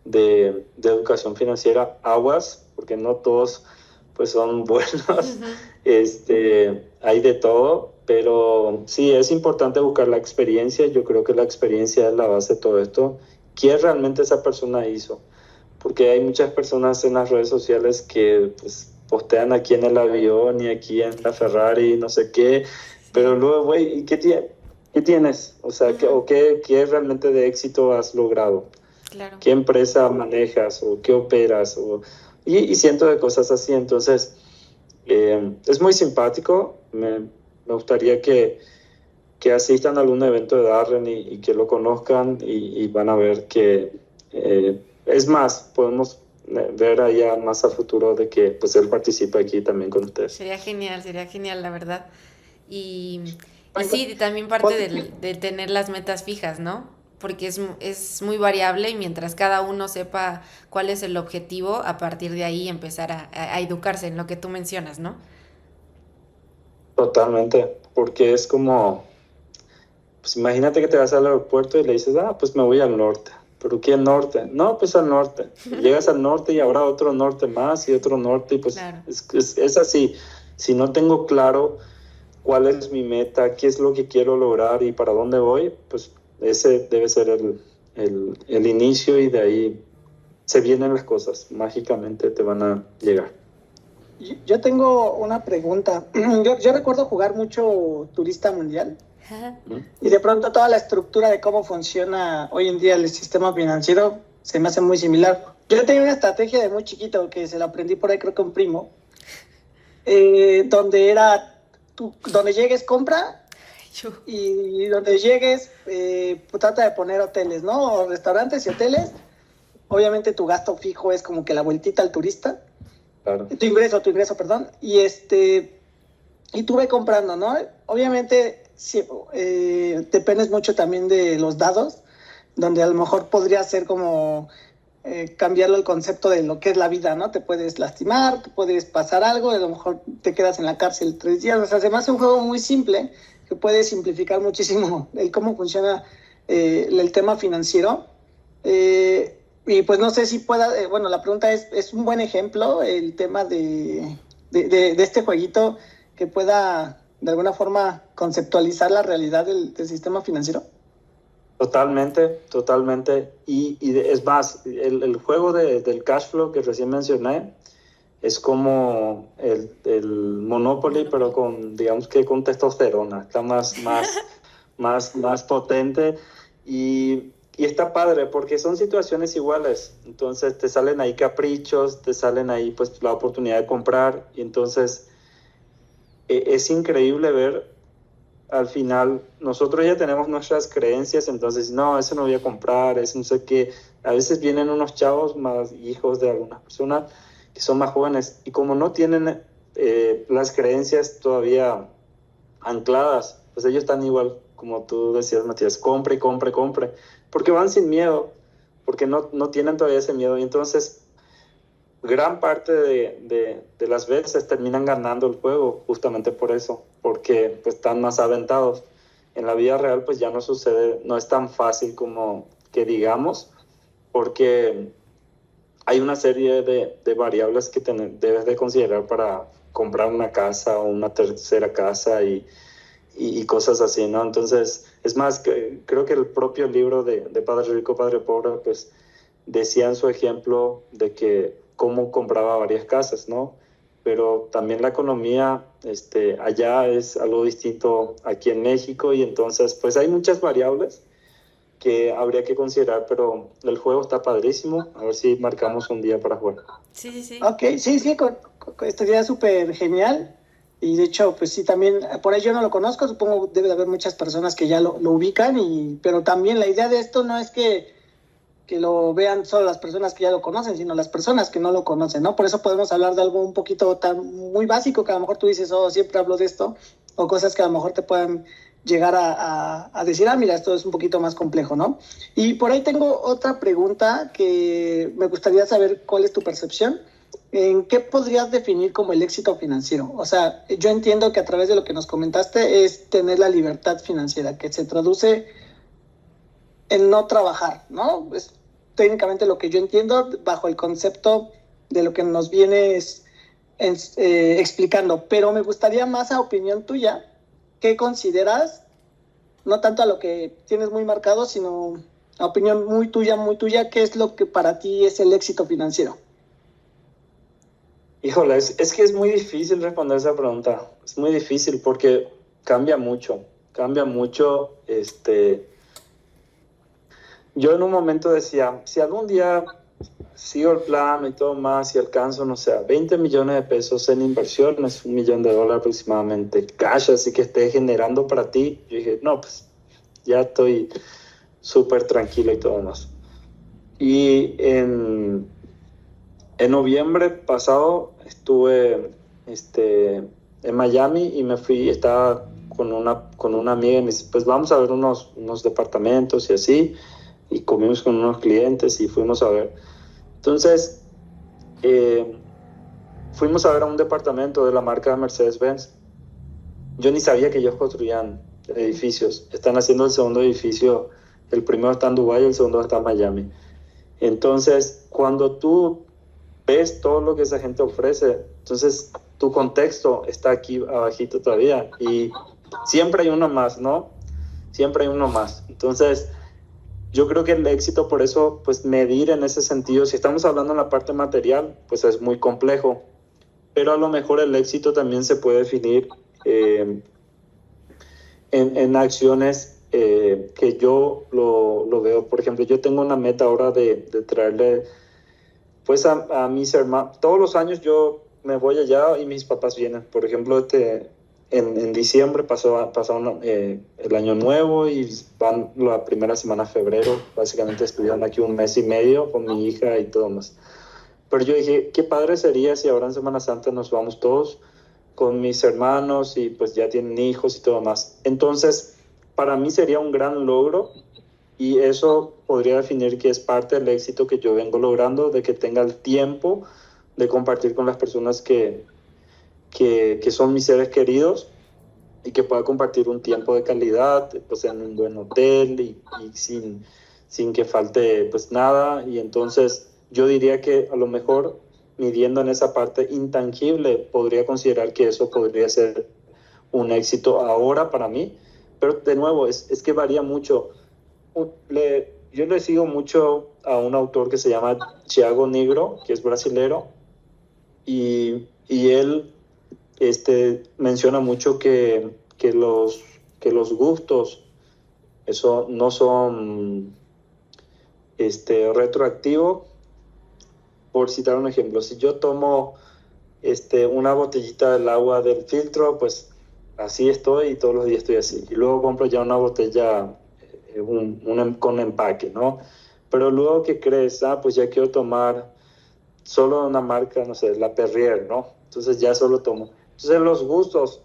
de educación financiera. Aguas, porque no todos, pues, son buenos. Hay de todo, pero sí, es importante buscar la experiencia. Yo creo que la experiencia es la base de todo esto. ¿Qué realmente esa persona hizo? Porque hay muchas personas en las redes sociales que pues postean aquí en el avión y aquí en la Ferrari, no sé qué, pero luego, güey, ¿qué tienes? O sea, ¿qué realmente de éxito has logrado? Claro. ¿Qué empresa manejas o qué operas? Y cientos de cosas así. Entonces, es muy simpático. Me gustaría que asistan a algún evento de Darren y que lo conozcan, y van a ver que... es más, podemos ver allá más a futuro de que pues él participe aquí también con ustedes. Sería genial, la verdad. Y sí, también parte de tener las metas fijas, ¿no? Porque es muy variable, y mientras cada uno sepa cuál es el objetivo, a partir de ahí empezar a educarse en lo que tú mencionas, ¿no? Totalmente, porque es como, pues imagínate que te vas al aeropuerto y le dices, pues me voy al norte. ¿Pero qué norte? No, pues al norte. Llegas al norte y habrá otro norte más y otro norte, y pues claro. es así. Si no tengo claro cuál es mi meta, qué es lo que quiero lograr y para dónde voy, pues ese debe ser el inicio, y de ahí se vienen las cosas. Mágicamente te van a llegar. Yo tengo una pregunta. Yo recuerdo jugar mucho Turista Mundial. Y de pronto toda la estructura de cómo funciona hoy en día el sistema financiero se me hace muy similar. Yo tenía una estrategia de muy chiquito que se la aprendí por ahí, creo que un primo, donde era, donde llegues compra, y donde llegues pues trata de poner hoteles, ¿no? O restaurantes y hoteles. Obviamente tu gasto fijo es como que la vueltita al turista. Claro. Tu ingreso, perdón. Y tú ve comprando, ¿no? Obviamente sí, dependes mucho también de los dados, donde a lo mejor podría ser como cambiarlo el concepto de lo que es la vida, ¿no? Te puedes lastimar, te puedes pasar algo, a lo mejor te quedas en la cárcel 3 días. O sea, se me hace un juego muy simple que puede simplificar muchísimo el cómo funciona el tema financiero. Y pues no sé si pueda, bueno, la pregunta es un buen ejemplo el tema de este jueguito que pueda de alguna forma conceptualizar la realidad del sistema financiero. Totalmente. Y es más, el juego del cash flow que recién mencioné es como el Monopoly, pero digamos que con testosterona. Está más potente. Y Y está padre porque son situaciones iguales, entonces te salen ahí caprichos, te salen ahí pues la oportunidad de comprar y entonces es increíble ver al final, nosotros ya tenemos nuestras creencias, entonces no, eso no voy a comprar, eso no sé qué, a veces vienen unos chavos más hijos de algunas personas que son más jóvenes y como no tienen las creencias todavía ancladas, pues ellos están igual, como tú decías, Matías, compre, compre, compre, porque van sin miedo, porque no tienen todavía ese miedo. Y entonces, gran parte de las veces terminan ganando el juego justamente por eso, porque pues están más aventados. En la vida real, pues ya no sucede, no es tan fácil como que digamos, porque hay una serie de variables que debes de considerar para comprar una casa o una tercera casa y cosas así, ¿no? Entonces, es más, creo que el propio libro de Padre Rico, Padre Pobre, pues decía en su ejemplo de que cómo compraba varias casas, ¿no? Pero también la economía allá es algo distinto aquí en México y entonces, pues hay muchas variables que habría que considerar, pero el juego está padrísimo, a ver si marcamos un día para jugar. Sí, sí, sí. Ok, sí, sí, estaría súper genial. Y de hecho, pues sí, también, por ahí yo no lo conozco, supongo debe de haber muchas personas que ya lo ubican, pero también la idea de esto no es que lo vean solo las personas que ya lo conocen, sino las personas que no lo conocen, ¿no? Por eso podemos hablar de algo un poquito muy básico, que a lo mejor tú dices, oh, siempre hablo de esto, o cosas que a lo mejor te puedan llegar a decir, ah, mira, esto es un poquito más complejo, ¿no? Y por ahí tengo otra pregunta que me gustaría saber cuál es tu percepción. ¿En qué podrías definir como el éxito financiero? O sea, yo entiendo que a través de lo que nos comentaste es tener la libertad financiera, que se traduce en no trabajar, ¿no? Es técnicamente lo que yo entiendo bajo el concepto de lo que nos vienes explicando, pero me gustaría más a opinión tuya, ¿qué consideras? No tanto a lo que tienes muy marcado, sino a opinión muy tuya, ¿qué es lo que para ti es el éxito financiero? Híjole, es que es muy difícil responder esa pregunta. Es muy difícil porque cambia mucho. Cambia mucho. Yo en un momento decía, si algún día sigo el plan y todo más y alcanzo, no sé, 20 millones de pesos en inversiones, $1 millón aproximadamente, cash, así que esté generando para ti, yo dije, no, pues ya estoy súper tranquilo y todo más. Y en noviembre pasado estuve en Miami y me fui, estaba con una amiga y me dice, pues vamos a ver unos departamentos y así, y comimos con unos clientes y fuimos a ver. Entonces, fuimos a ver a un departamento de la marca Mercedes-Benz. Yo ni sabía que ellos construían edificios. Están haciendo el segundo edificio, el primero está en Dubái y el segundo está en Miami. Entonces, cuando tú ves todo lo que esa gente ofrece, entonces tu contexto está aquí abajito todavía y siempre hay uno más, ¿no? Siempre hay uno más. Entonces, yo creo que el éxito, por eso, pues medir en ese sentido, si estamos hablando en la parte material, pues es muy complejo, pero a lo mejor el éxito también se puede definir en acciones que yo lo veo. Por ejemplo, yo tengo una meta ahora de traerle pues a mis hermanos, todos los años yo me voy allá y mis papás vienen. Por ejemplo, en diciembre pasaron el año nuevo y van la primera semana de febrero. Básicamente estuvieron aquí un mes y medio con mi hija y todo más. Pero yo dije, qué padre sería si ahora en Semana Santa nos vamos todos con mis hermanos y pues ya tienen hijos y todo más. Entonces, para mí sería un gran logro y eso podría definir que es parte del éxito que yo vengo logrando, de que tenga el tiempo de compartir con las personas que son mis seres queridos y que pueda compartir un tiempo de calidad, pues en un buen hotel y sin que falte pues nada. Y entonces yo diría que a lo mejor midiendo en esa parte intangible, podría considerar que eso podría ser un éxito ahora para mí. Pero de nuevo, es que varía mucho. Yo le sigo mucho a un autor que se llama Thiago Negro, que es brasilero, y él menciona mucho que los gustos eso no son retroactivo. Por citar un ejemplo, si yo tomo una botellita del agua del filtro, pues así estoy y todos los días estoy así. Y luego compro ya una botella con empaque, ¿no? Pero luego que crees, pues ya quiero tomar solo una marca, no sé, la Perrier, ¿no? Entonces ya solo tomo. Entonces los gustos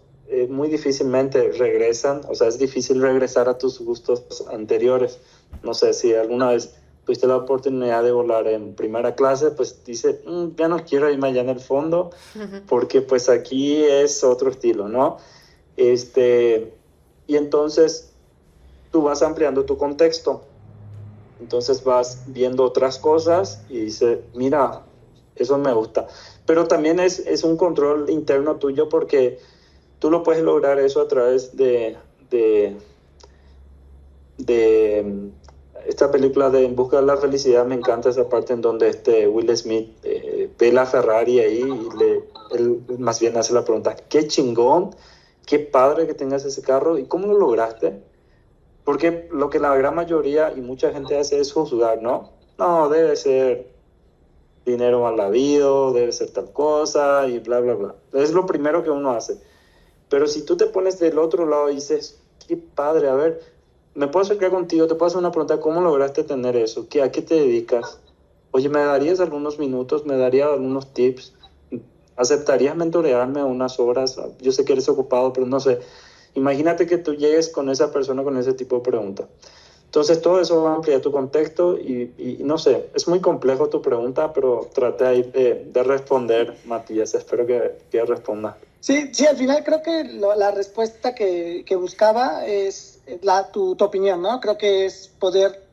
muy difícilmente regresan, o sea, es difícil regresar a tus gustos anteriores. No sé, si alguna vez tuviste la oportunidad de volar en primera clase, pues dice, ya no quiero irme allá en el fondo, porque pues aquí es otro estilo, ¿no? Y entonces tú vas ampliando tu contexto. Entonces vas viendo otras cosas y dices, mira, eso me gusta. Pero también es un control interno tuyo porque tú lo puedes lograr eso a través de esta película de En busca de la felicidad. Me encanta esa parte en donde Will Smith ve la Ferrari ahí y él más bien hace la pregunta, qué chingón, qué padre que tengas ese carro y cómo lo lograste. Porque lo que la gran mayoría y mucha gente hace es juzgar, ¿no? No, debe ser dinero mal habido, debe ser tal cosa y bla, bla, bla. Es lo primero que uno hace. Pero si tú te pones del otro lado y dices, qué padre, a ver, me puedo acercar contigo, te puedo hacer una pregunta, ¿cómo lograste tener eso? ¿A qué te dedicas? Oye, ¿me darías algunos minutos? ¿Me darías algunos tips? ¿Aceptarías mentorearme unas horas? Yo sé que eres ocupado, pero no sé. Imagínate que tú llegues con esa persona con ese tipo de pregunta. Entonces todo eso va a ampliar tu contexto y no sé, es muy complejo tu pregunta, pero traté ahí de responder, Matías. Espero que responda. Sí, sí, al final creo que la respuesta que buscaba es tu opinión, ¿no? Creo que es poder,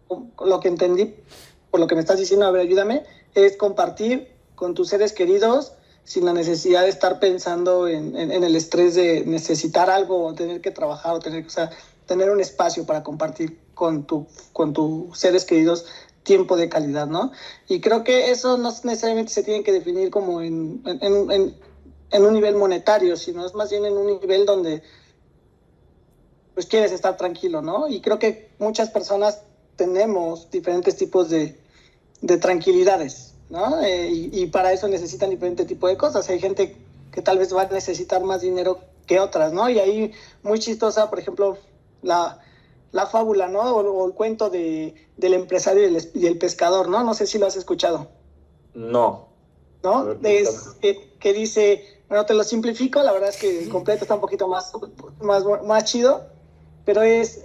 lo que entendí, por lo que me estás diciendo, a ver, ayúdame, es compartir con tus seres queridos sin la necesidad de estar pensando en el estrés de necesitar algo o tener que trabajar o tener un espacio para compartir con tus seres queridos tiempo de calidad, ¿no? Y creo que eso no necesariamente se tiene que definir como en un nivel monetario, sino es más bien en un nivel donde pues quieres estar tranquilo, ¿no? Y creo que muchas personas tenemos diferentes tipos de tranquilidades, ¿no? Y para eso necesitan diferente tipo de cosas. Hay gente que tal vez va a necesitar más dinero que otras, ¿no? Y ahí muy chistosa, por ejemplo, la fábula, ¿no? O el cuento del empresario y el pescador, ¿no? No sé si lo has escuchado. No. ¿No? Que dice, bueno, te lo simplifico, la verdad es que el completo está un poquito más chido, pero es,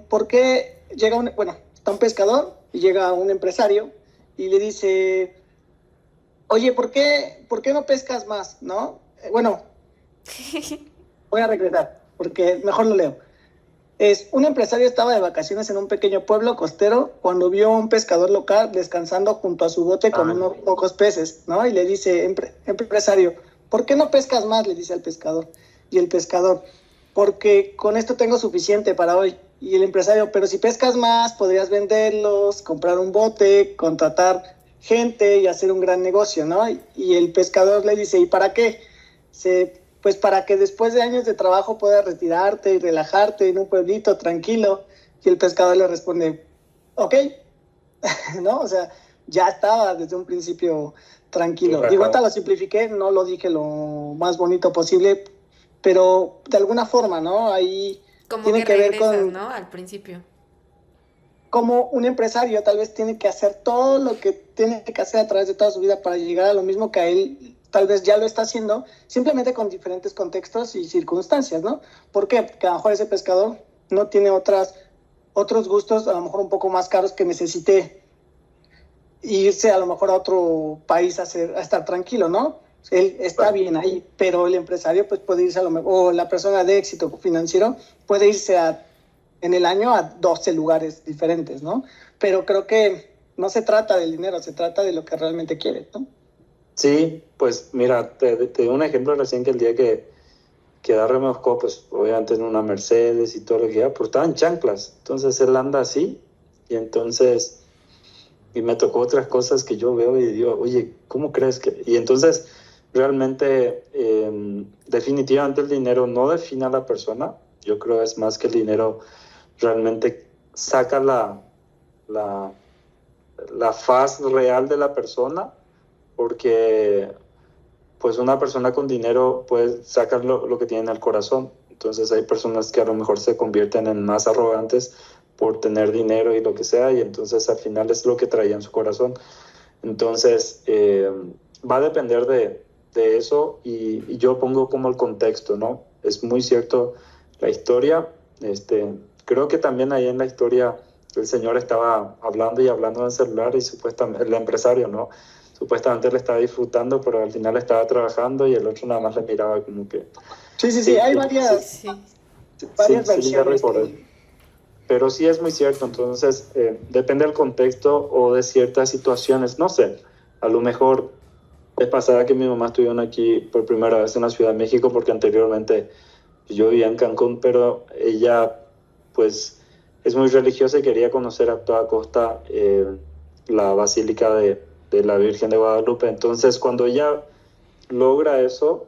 ¿por qué está un pescador y llega un empresario y le dice, oye, ¿por qué no pescas más? ¿No? Bueno, voy a regresar, porque mejor lo leo. Un empresario estaba de vacaciones en un pequeño pueblo costero cuando vio a un pescador local descansando junto a su bote con unos pocos peces, ¿no? Y le dice, empresario, ¿por qué no pescas más? Le dice al pescador. Y el pescador, porque con esto tengo suficiente para hoy. Y el empresario, pero si pescas más, podrías venderlos, comprar un bote, contratar gente y hacer un gran negocio, ¿no? Y el pescador le dice, ¿y para qué? Pues para que después de años de trabajo puedas retirarte y relajarte en un pueblito tranquilo. Y el pescador le responde, ok, ¿no? O sea, ya estaba desde un principio tranquilo. Digo, ahorita lo simplifiqué, no lo dije lo más bonito posible, pero de alguna forma, ¿no? Ahí como tiene que ver con, ¿no? Al principio. Como un empresario tal vez tiene que hacer todo lo que tiene que hacer a través de toda su vida para llegar a lo mismo que a él tal vez ya lo está haciendo, simplemente con diferentes contextos y circunstancias, ¿no? ¿Por qué? Porque a lo mejor ese pescador no tiene otros gustos, a lo mejor un poco más caros, que necesite irse a lo mejor a otro país a estar tranquilo, ¿no? Él está bien ahí, pero el empresario pues puede irse a lo mejor, o la persona de éxito financiero puede irse en el año a 12 lugares diferentes, ¿no? Pero creo que no se trata del dinero, se trata de lo que realmente quiere, ¿no? Sí, pues mira, te doy un ejemplo recién que el día que Darre me buscó, pues obviamente en una Mercedes y todo lo que iba, pero estaba en chanclas. Entonces él anda así y entonces, y me tocó otras cosas que yo veo y digo, oye, ¿cómo crees que...? Y entonces realmente, definitivamente el dinero no define a la persona. Yo creo es más que el dinero realmente saca la la, la faz real de la persona, porque pues una persona con dinero puede sacar lo que tiene en el corazón. Entonces hay personas que a lo mejor se convierten en más arrogantes por tener dinero y lo que sea, y entonces al final es lo que traía en su corazón. Entonces va a depender de eso, y yo pongo como el contexto, ¿no? Es muy cierto la historia. Creo que también ahí en la historia el señor estaba hablando y hablando en el celular, y supuestamente el empresario, ¿no? Supuestamente le estaba disfrutando, pero al final estaba trabajando y el otro nada más le miraba como que... Sí, hay varias, Sí. varias Sí, ya versiones. recordé. Pero sí es muy cierto. Entonces depende del contexto o de ciertas situaciones, no sé, a lo mejor es pasada que mi mamá estuvo aquí por primera vez en la Ciudad de México, porque anteriormente yo vivía en Cancún, pero ella pues es muy religiosa y quería conocer a toda costa la Basílica de la Virgen de Guadalupe. Entonces cuando ella logra eso,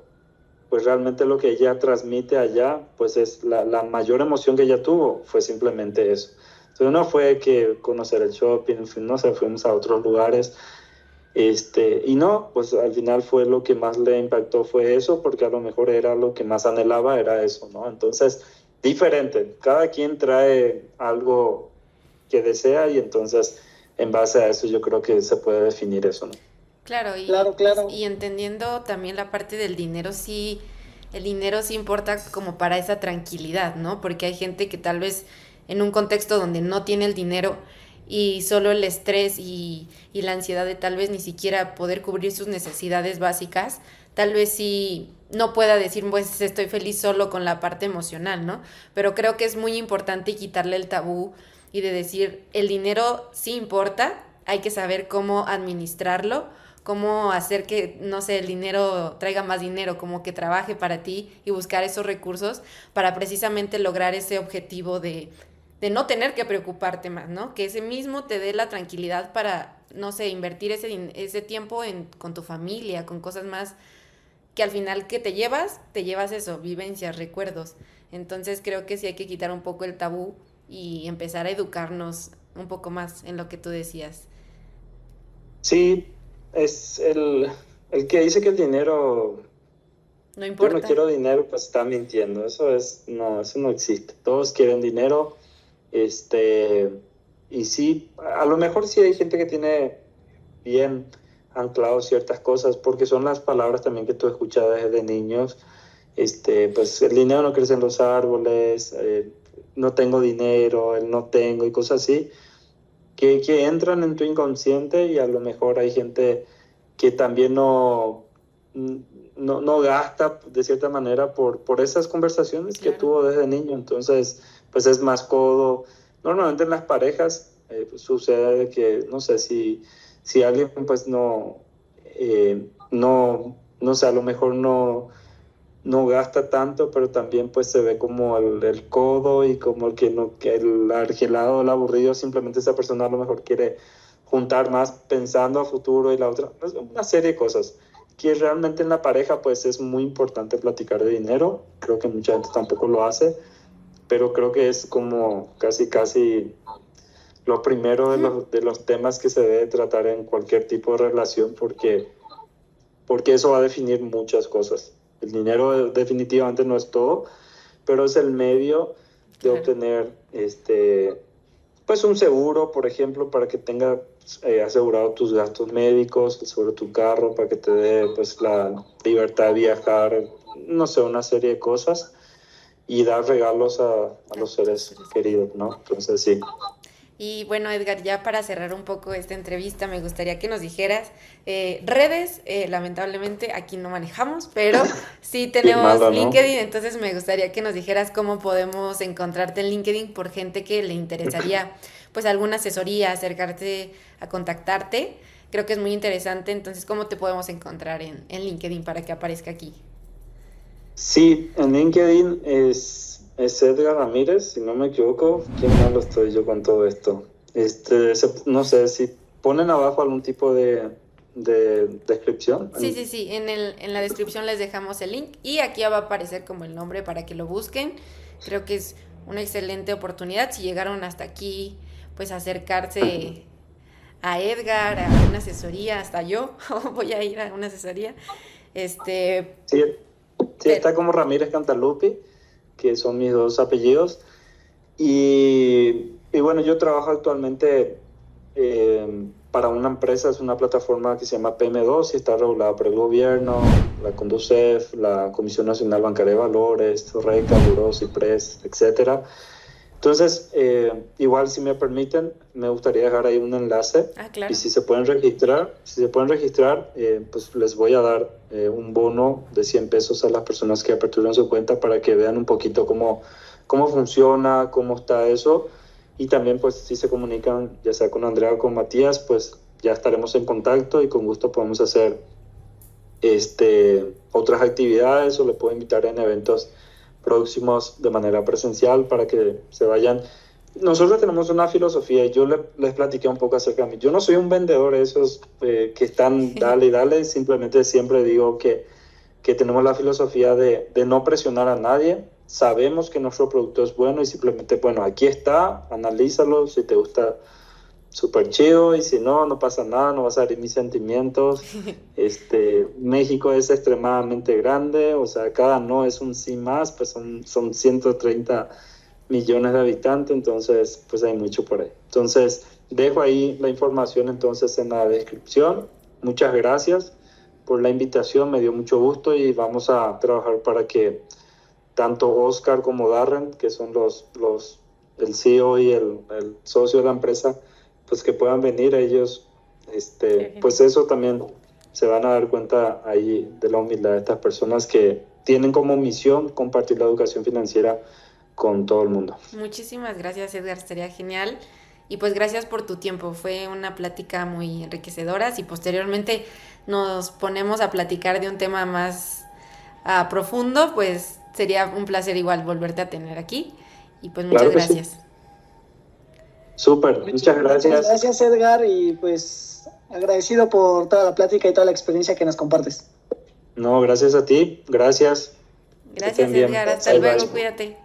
pues realmente lo que ella transmite allá, pues es la mayor emoción que ella tuvo, fue simplemente eso. Entonces no fue que conocer el shopping, no sé, fuimos a otros lugares, y no, pues al final fue lo que más le impactó fue eso, porque a lo mejor era lo que más anhelaba, era eso, ¿no? Entonces, diferente, cada quien trae algo que desea, y entonces en base a eso yo creo que se puede definir eso, ¿no? Claro, Claro, claro. y entendiendo también la parte del dinero, sí, el dinero sí importa como para esa tranquilidad, ¿no? Porque hay gente que tal vez en un contexto donde no tiene el dinero y solo el estrés y la ansiedad de tal vez ni siquiera poder cubrir sus necesidades básicas, tal vez sí no pueda decir, pues estoy feliz solo con la parte emocional, ¿no? Pero creo que es muy importante quitarle el tabú y de decir, el dinero sí importa, hay que saber cómo administrarlo, cómo hacer que, no sé, el dinero traiga más dinero, como que trabaje para ti y buscar esos recursos para precisamente lograr ese objetivo de no tener que preocuparte más, ¿no? Que ese mismo te dé la tranquilidad para, no sé, invertir ese tiempo con tu familia, con cosas más que al final que te llevas eso, vivencias, recuerdos. Entonces creo que sí hay que quitar un poco el tabú y empezar a educarnos un poco más en lo que tú decías. Sí, es el que dice que el dinero, No yo no importa. quiero dinero, pues está mintiendo. Eso no existe. Todos quieren dinero, este, y sí, a lo mejor sí hay gente que tiene bien anclado ciertas cosas, porque son las palabras también que tú escuchas desde niños. Pues el dinero no crece en los árboles, no tengo dinero, el no tengo y cosas así, que entran en tu inconsciente, y a lo mejor hay gente que también no gasta de cierta manera por esas conversaciones que Claro. tuvo desde niño. Entonces pues es más codo. Normalmente en las parejas pues sucede que no sé si alguien pues no sé, a lo mejor no gasta tanto, pero también pues se ve como el codo, y como el que no, que el argelado, el aburrido. Simplemente esa persona a lo mejor quiere juntar más pensando a futuro, y la otra, pues, una serie de cosas que realmente en la pareja pues es muy importante platicar de dinero. Creo que mucha gente tampoco lo hace, pero creo que es como casi lo primero de los temas que se debe tratar en cualquier tipo de relación, porque eso va a definir muchas cosas. El dinero definitivamente no es todo, pero es el medio de Claro. obtener pues un seguro, por ejemplo, para que tenga asegurado tus gastos médicos, el seguro de tu carro, para que te dé pues la libertad de viajar, no sé, una serie de cosas, y dar regalos a los seres queridos, ¿no? Entonces sí. Y bueno, Edgar, ya para cerrar un poco esta entrevista, me gustaría que nos dijeras redes, lamentablemente aquí no manejamos, pero sí Qué tenemos malo, ¿no? LinkedIn, entonces me gustaría que nos dijeras cómo podemos encontrarte en LinkedIn por gente que le interesaría pues alguna asesoría, acercarte a contactarte. Creo que es muy interesante, entonces ¿cómo te podemos encontrar en LinkedIn para que aparezca aquí? Sí, en LinkedIn es Edgar Ramírez, si no me equivoco. Qué malo estoy yo con todo esto. No sé si ponen abajo algún tipo de descripción. Sí, en la descripción les dejamos el link y aquí va a aparecer como el nombre para que lo busquen. Creo que es una excelente oportunidad si llegaron hasta aquí pues acercarse a Edgar, a una asesoría, hasta yo voy a ir a una asesoría. Sí, está como Ramírez Cantalupi, que son mis dos apellidos. Y bueno, yo trabajo actualmente para una empresa, es una plataforma que se llama PM2 y está regulada por el gobierno, la Conducef, la Comisión Nacional Bancaria de Valores, RECA, Buró, Ciprés, etcétera. Entonces, igual si me permiten, me gustaría dejar ahí un enlace. Claro. Y si se pueden registrar, pues les voy a dar un bono de 100 pesos a las personas que aperturan su cuenta para que vean un poquito cómo funciona, cómo está eso. Y también, pues, si se comunican, ya sea con Andrea o con Matías, pues ya estaremos en contacto y con gusto podemos hacer otras actividades o le puedo invitar en eventos próximos de manera presencial para que se vayan. Nosotros tenemos una filosofía, yo les platiqué un poco acerca de mí. Yo no soy un vendedor de esos que están dale y dale, simplemente siempre digo que tenemos la filosofía de no presionar a nadie. Sabemos que nuestro producto es bueno y simplemente, bueno, aquí está, analízalo, si te gusta, súper chido, y si no, no pasa nada, no vas a herir mis sentimientos. México es extremadamente grande, o sea, cada no es un sí más, pues son 130 millones de habitantes, entonces pues hay mucho por ahí. Entonces, dejo ahí la información entonces en la descripción. Muchas gracias por la invitación, me dio mucho gusto y vamos a trabajar para que tanto Oscar como Darren, que son el CEO y el socio de la empresa, pues que puedan venir ellos, pues eso también se van a dar cuenta ahí de la humildad de estas personas que tienen como misión compartir la educación financiera con todo el mundo. Muchísimas gracias, Edgar, sería genial. Y pues gracias por tu tiempo, fue una plática muy enriquecedora. Si posteriormente nos ponemos a platicar de un tema más profundo, pues sería un placer igual volverte a tener aquí. Y pues muchas gracias. Sí. Súper, muchas gracias. Muchas gracias, Edgar, y pues agradecido por toda la plática y toda la experiencia que nos compartes. No, gracias a ti, gracias. Gracias, Edgar, hasta luego, cuídate.